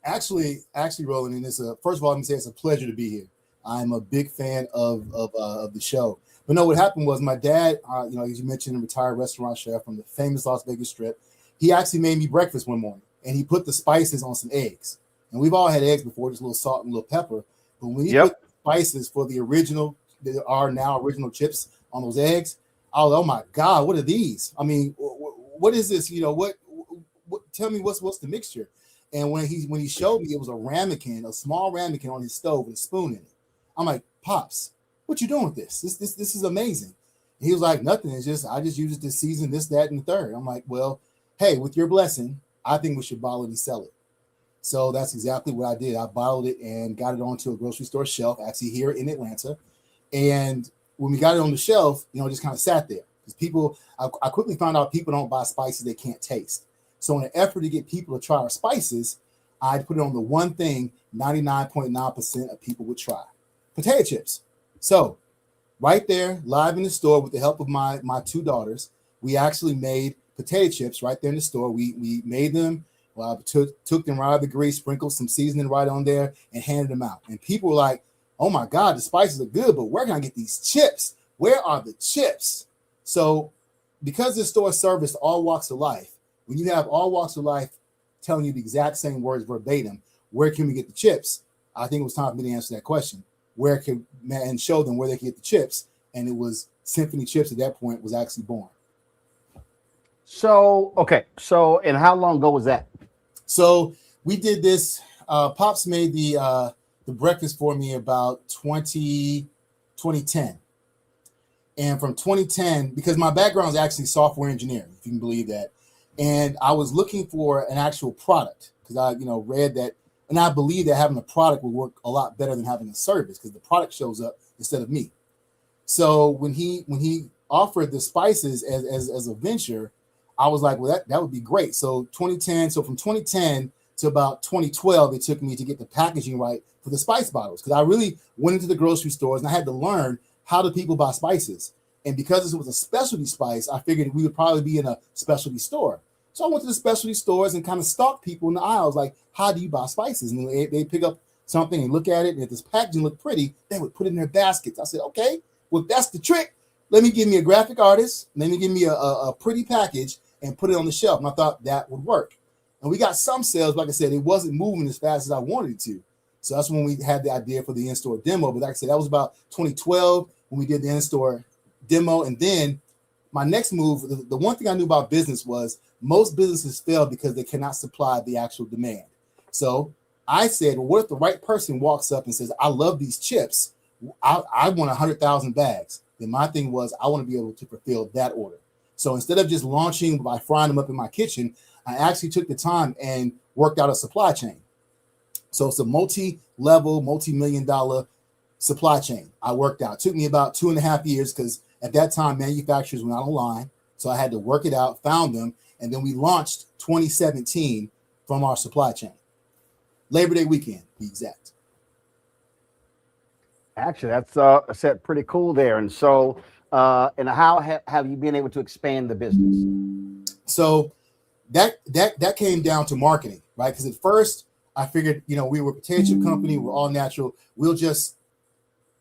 Actually, Roland, and first of all, let me say it's a pleasure to be here. I'm a big fan of the show. But no, what happened was my dad, as you mentioned, a retired restaurant chef from the famous Las Vegas Strip. He actually made me breakfast one morning, and he put the spices on some eggs. And we've all had eggs before, just a little salt and a little pepper. But when he put spices for the original, that are now original chips on those eggs, I was, oh my God, what are these? I mean, what is this? What tell me what's the mixture? And when he showed me, it was a small ramekin on his stove with a spoon in it. I'm like, Pops, what you doing with this? This is amazing. And he was like, nothing. I just use it to season this, that, and the third. I'm like, well, hey, with your blessing, I think we should bottle it and sell it. So that's exactly what I did. I bottled it and got it onto a grocery store shelf, actually here in Atlanta. And when we got it on the shelf, it just kind of sat there. Because I quickly found out people don't buy spices they can't taste. So in an effort to get people to try our spices, I put it on the one thing 99.9% of people would try: potato chips. So right there, live in the store with the help of my two daughters, we actually made potato chips right there in the store. We made them, took them right out of the grease, sprinkled some seasoning right on there, and handed them out. And people were like, oh my God, the spices are good, but where can I get these chips? Where are the chips? So because this store serviced all walks of life, when you have all walks of life telling you the exact same words verbatim, where can we get the chips? I think it was time for me to answer that question. And show them where they can get the chips. And it was Symphony Chips at that point was actually born. So, okay. So, and how long ago was that? So we did this. Pops made the breakfast for me about 2010. And from 2010, because my background is actually software engineering, if you can believe that. And I was looking for an actual product because I, read that, and I believe that having a product would work a lot better than having a service because the product shows up instead of me. So when he offered the spices as a venture, I was like, well, that would be great. So 2010, so from 2010 to about 2012, it took me to get the packaging right for the spice bottles because I really went into the grocery stores and I had to learn how do people buy spices. And because this was a specialty spice, I figured we would probably be in a specialty store. So I went to the specialty stores and kind of stalked people in the aisles, like, how do you buy spices? And they pick up something and look at it, and if this packaging looked pretty, they would put it in their baskets. I said, okay, well, that's the trick. Let me give me a graphic artist, let me give me a pretty package and put it on the shelf. And I thought that would work. And we got some sales, like I said, it wasn't moving as fast as I wanted it to. So that's when we had the idea for the in-store demo. But like I said, that was about 2012 when we did the in-store demo. And then my next move, the one thing I knew about business was most businesses fail because they cannot supply the actual demand. So I said, well, what if the right person walks up and says, I love these chips. I want 100,000 bags. Then my thing was, I want to be able to fulfill that order. So instead of just launching by frying them up in my kitchen, I actually took the time and worked out a supply chain. So it's a multi-level, multi-million-dollar supply chain I worked out. It took me about 2.5 years because at that time, manufacturers were not online. So I had to work it out, found them, and then we launched 2017 from our supply chain. Labor Day weekend, to be exact. Actually, that's set pretty cool there. And so, and how have you been able to expand the business? So that came down to marketing, right? Because at first I figured, we were a potato chip company, we're all natural. We'll just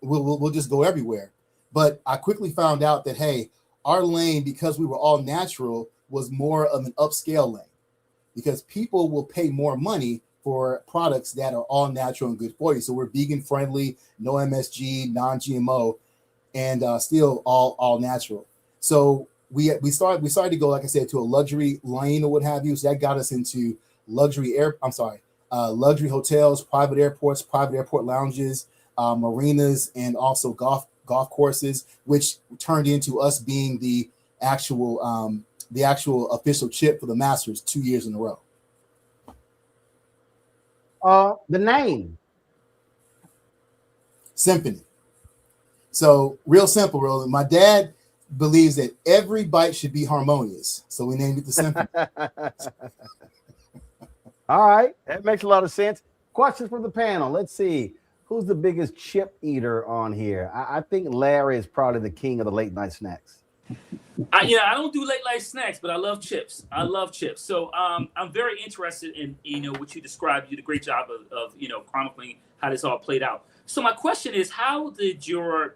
go everywhere. But I quickly found out that, hey, our lane, because we were all natural, was more of an upscale lane because people will pay more money for products that are all natural and good for you. So we're vegan friendly, no MSG, non-GMO, and still all natural. So we started to go, like I said, to a luxury lane or what have you. So that got us into luxury hotels, private airports, private airport lounges, marinas, and also golf courses, which turned into us being the actual official chip for the Masters 2 years in a row. The name Symphony. So real simple, Roland. My dad believes that every bite should be harmonious, so we named it the Symphony. All right, that makes a lot of sense. Questions from the panel. Let's see. Who's the biggest chip eater on here? I think Larry is probably the king of the late night snacks. I don't do late night snacks, but I love chips. So I'm very interested in what you described. You did a great job of chronicling how this all played out. So my question is, how did you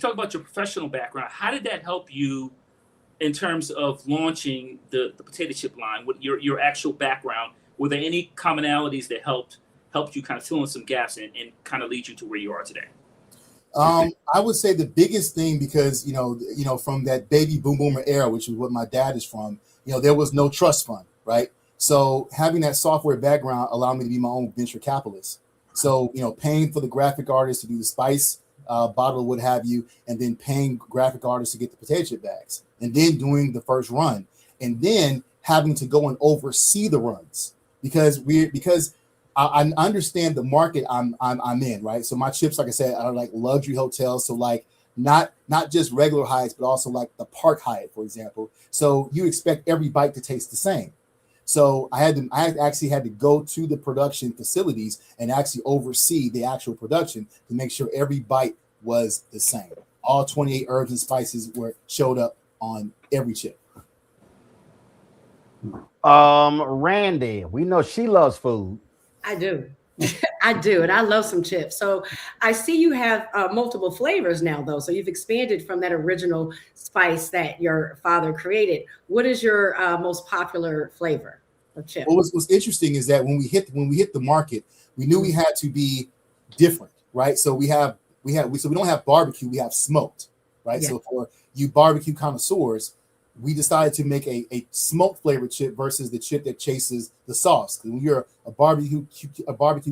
talk about your professional background? How did that help you in terms of launching the potato chip line with your actual background? Were there any commonalities that helped you kind of fill in some gaps and kind of lead you to where you are today? I would say the biggest thing, because from that baby boom boomer era, which is what my dad is from, there was no trust fund, right? So having that software background allowed me to be my own venture capitalist. So paying for the graphic artist to do the spice bottle, what have you, and then paying graphic artists to get the potato chip bags, and then doing the first run, and then having to go and oversee the runs because I understand the market I'm in, right? So my chips, like I said, are like luxury hotels. So like not just regular Hyatts, but also like the Park Hyatt, for example. So you expect every bite to taste the same. So I actually had to go to the production facilities and actually oversee the actual production to make sure every bite was the same. All 28 herbs and spices showed up on every chip. Randy, we know she loves food. I do. I do. And I love some chips. So I see you have multiple flavors now, though. So you've expanded from that original spice that your father created. What is your most popular flavor of chip? Well, what's interesting is that when we hit the market, we knew we had to be different, right? So we don't have barbecue, we have smoked, right? Yeah. So for you barbecue connoisseurs, we decided to make a smoke flavored chip versus the chip that chases the sauce. When you're a barbecue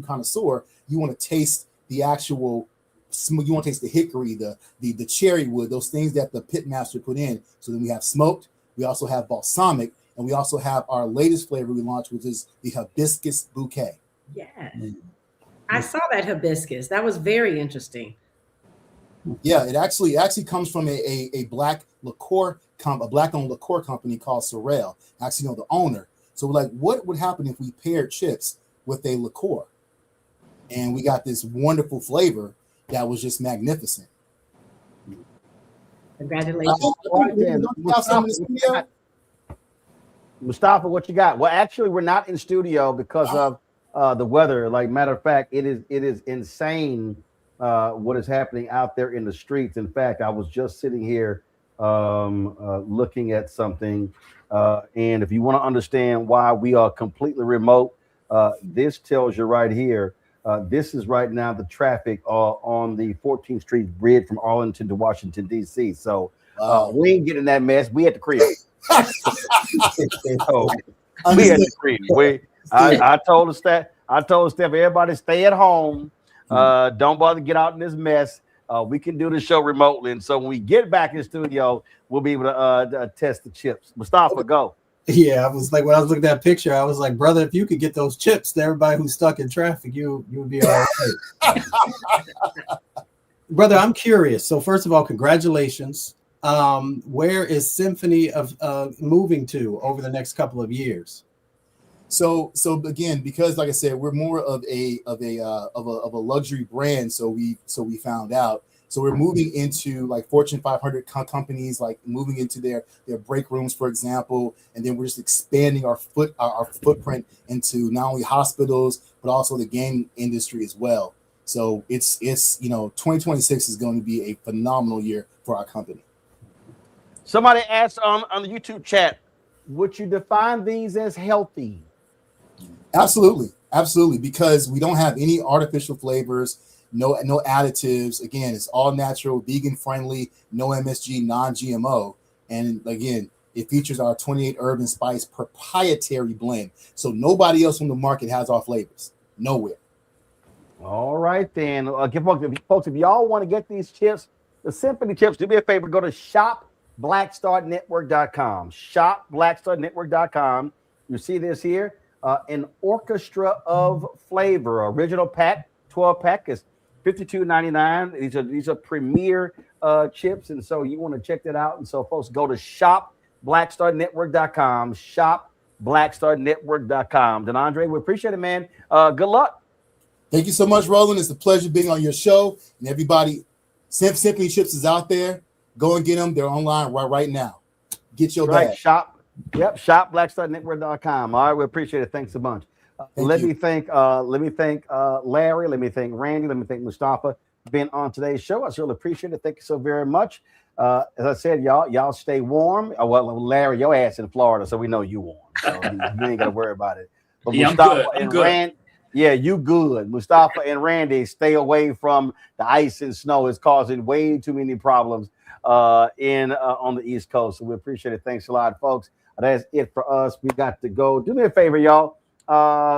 connoisseur, you want to taste the actual smoke. You want to taste the hickory, the cherry wood, those things that the pit master put in. So then we have smoked. We also have balsamic, and we also have our latest flavor we launched, which is the hibiscus bouquet. Yeah, I saw that hibiscus. That was very interesting. Yeah, it actually comes from a black liqueur. A black-owned liqueur company called Sorrel. I actually know the owner. So we're like, what would happen if we paired chips with a liqueur? And we got this wonderful flavor that was just magnificent. Congratulations. Mustafa, what you got? Well, actually, we're not in studio because of the weather. Like, matter of fact, it is insane what is happening out there in the streets. In fact, I was just sitting here looking at something, and if you want to understand why we are completely remote, this tells you right here. This is right now the traffic on the 14th Street bridge from Arlington to Washington, D.C. So we ain't getting that mess. We at the crib. So, we at the crib. I told the staff, everybody stay at home. Don't bother to get out in this mess. We can do the show remotely. And so when we get back in the studio, we'll be able to test the chips. Mustafa, go. Yeah, I was like, when I was looking at that picture, I was like, brother, if you could get those chips to everybody who's stuck in traffic, you would be all right. Brother, I'm curious. So first of all, congratulations. Where is Symphony of moving to over the next couple of years? So again, because like I said, we're more of a luxury brand. So we found out. So we're moving into like Fortune 500 companies, like moving into their break rooms, for example, and then we're just expanding our footprint into not only hospitals but also the game industry as well. So it's 2026 is going to be a phenomenal year for our company. Somebody asked on the YouTube chat, would you define these as healthy? Absolutely, because we don't have any artificial flavors. No additives. Again, it's all natural, vegan friendly, no MSG, non-GMO. And again, it features our 28 herb and spice proprietary blend. So nobody else on the market has our flavors. Nowhere. All right, then. Folks, if y'all want to get these chips, the Symphony chips, do me a favor, go to shopblackstarnetwork.com. Shopblackstarnetwork.com. You see this here? An orchestra of flavor. Original pack, 12-pack is $52.99. These are premier chips, and so you want to check that out. And so, folks, go to shopblackstarnetwork.com. Shopblackstarnetwork.com. DeAndre, we appreciate it, man. Good luck. Thank you so much, Roland. It's a pleasure being on your show. And everybody, Symphony Chips is out there. Go and get them. They're online right now. Get your bag. Shopblackstarnetwork.com. All right, we appreciate it. Thanks a bunch. Let me thank Larry. Let me thank Randy. Let me thank Mustafa for being on today's show. I certainly appreciate it. Thank you so very much. As I said, y'all stay warm. Well, Larry, your ass in Florida, so we know you warm. So you ain't got to worry about it. But Yeah, Mustafa I'm and good. Randy, yeah, you good. Mustafa and Randy, stay away from the ice and snow. It's causing way too many problems on the East Coast. So we appreciate it. Thanks a lot, folks. That's it for us. We got to go. Do me a favor, y'all.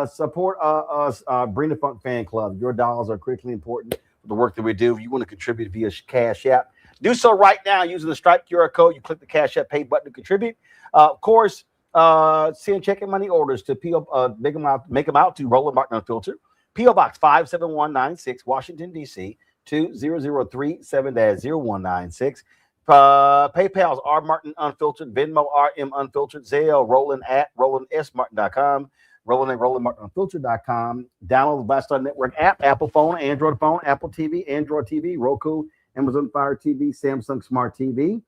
Support us, Bring the Funk Fan Club. Your dollars are critically important for the work that we do. If you want to contribute via Cash App, do so right now using the Stripe QR code. You click the Cash App pay button to contribute. Of course, send checking money orders to PO. Make them out to Roland Martin Unfiltered, PO Box 57196, Washington D.C. 20037-0196. PayPal's R Martin Unfiltered, Venmo RM Unfiltered, Zelle Roland at RolandSMartin.com, Roland at RolandMartinUnfiltered.com. Download the Black Star Network app, Apple phone, Android phone, Apple TV, Android TV, Roku, Amazon Fire TV, Samsung Smart TV.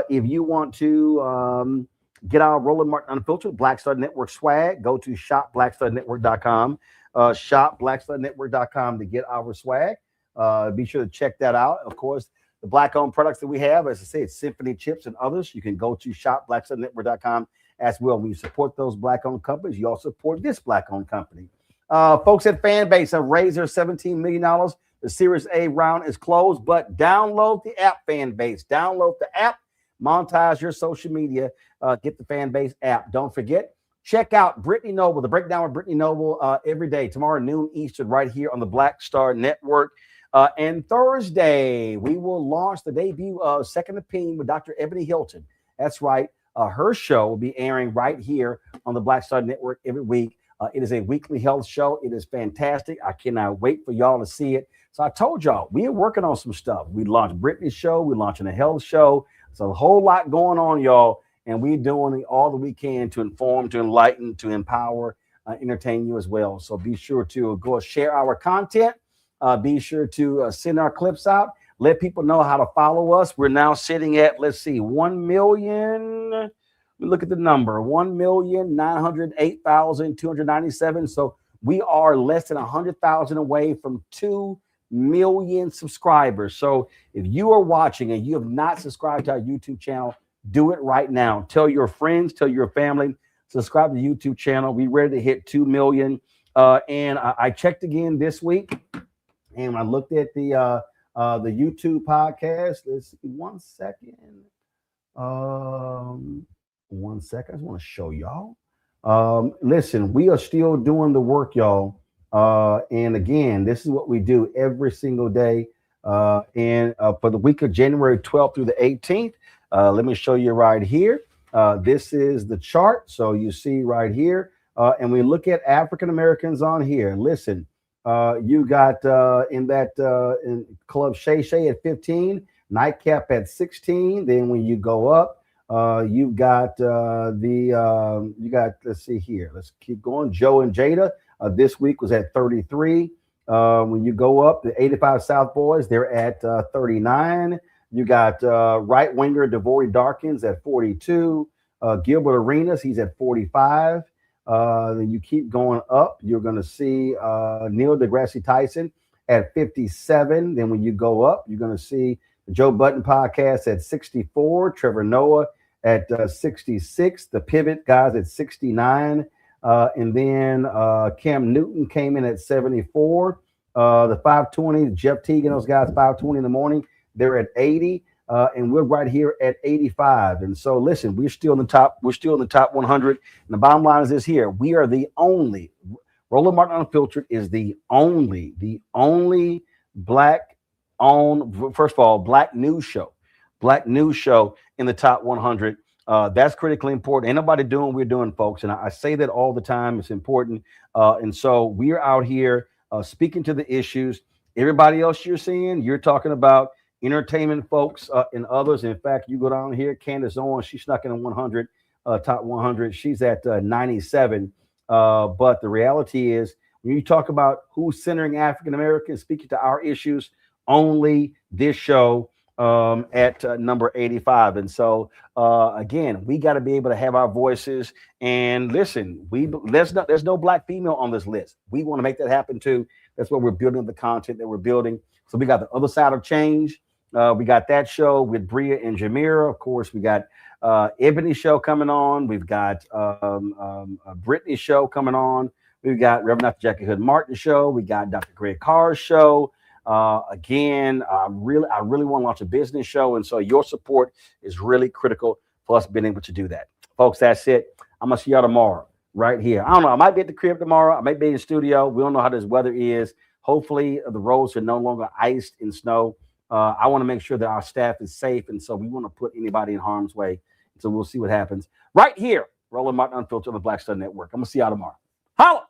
If you want to get our Roland Martin Unfiltered Black Star Network swag, go to shopblackstarnetwork.com. Shopblackstarnetwork.com to get our swag. Be sure to check that out. Of course, the Black-owned products that we have, as I say, it's Symphony Chips and others. You can go to shopblackstarnetwork.com as well. When you support those Black-owned companies, you also support this Black-owned company. Folks at Fanbase have raised their $17 million. The Series A round is closed, but download the app, Fanbase. Download the app. Monetize your social media. Get the Fanbase app. Don't forget, check out Britney Noble, the breakdown with Britney Noble every day, tomorrow noon Eastern, right here on the Black Star Network. And Thursday, we will launch the debut of Second Opinion with Dr. Ebony Hilton. That's right. Her show will be airing right here on the Black Star Network every week. It is a weekly health show. It is fantastic. I cannot wait for y'all to see it. So I told y'all, we are working on some stuff. We launched Britney's show. We're launching a health show. So a whole lot going on, y'all. And we're doing all that we can to inform, to enlighten, to empower, entertain you as well. So be sure to go share our content. Be sure to send our clips out. Let people know how to follow us. We're now sitting at, let's see, 1 million. Let me look at the number, 1,908,297. So we are less than 100,000 away from 2 million subscribers. So if you are watching and you have not subscribed to our YouTube channel, do it right now. Tell your friends, tell your family, subscribe to the YouTube channel. We're ready to hit 2 million. And I checked again this week, and I looked at the YouTube podcast. Let's see, 1 second. 1 second. I just want to show y'all. Listen, we are still doing the work, y'all. And again, this is what we do every single day. And for the week of January 12th through the 18th, let me show you right here. This is the chart. So you see right here. And we look at African Americans on here. Listen, you got in Club Shay Shay at 15, Nightcap at 16. Then when you go up, you've got let's see here. Let's keep going. Joe and Jada this week was at 33. When you go up, the 85 South Boys, they're at 39. You got right winger Devori Darkins at 42. Gilbert Arenas, he's at 45. Then you keep going up, you're going to see Neil deGrasse Tyson at 57. Then when you go up, you're going to see the Joe Budden podcast at 64. Trevor Noah at 66. The Pivot guys at 69. And then Cam Newton came in at 74. The 520, Jeff Teague and those guys, 520 in the morning, they're at 80. And we're right here at 85. And so listen, we're still in the top 100. And the bottom line is this here. We are the only, Roland Martin Unfiltered is the only black owned, first of all, black news show in the top 100. That's critically important. Ain't nobody doing what we're doing, folks. And I say that all the time. It's important. And so we're out here speaking to the issues. Everybody else you're seeing, you're talking about entertainment folks and others. In fact, you go down here, Candace Owens, she snuck in a 100, top 100. She's at 97. But the reality is, when you talk about who's centering African Americans, speaking to our issues, only this show at number 85. And so, again, we got to be able to have our voices. And listen, there's no black female on this list. We want to make that happen too. That's what we're building, the content that we're building. So we got the other side of change. We got that show with Bria and Jamira. Of course, we got Ebony show coming on. We've got Britney show coming on. We've got Reverend Dr. Jackie Hood Martin show. We got Dr. Greg Carr's show. Again, I really want to launch a business show. And so your support is really critical for us being able to do that. Folks, that's it. I'm going to see y'all tomorrow right here. I don't know. I might be at the crib tomorrow. I might be in the studio. We don't know how this weather is. Hopefully the roads are no longer iced in snow. I want to make sure that our staff is safe. And so we want to put anybody in harm's way. So we'll see what happens right here. Roland Martin Unfiltered on the Black Star Network. I'm going to see y'all tomorrow. Holla!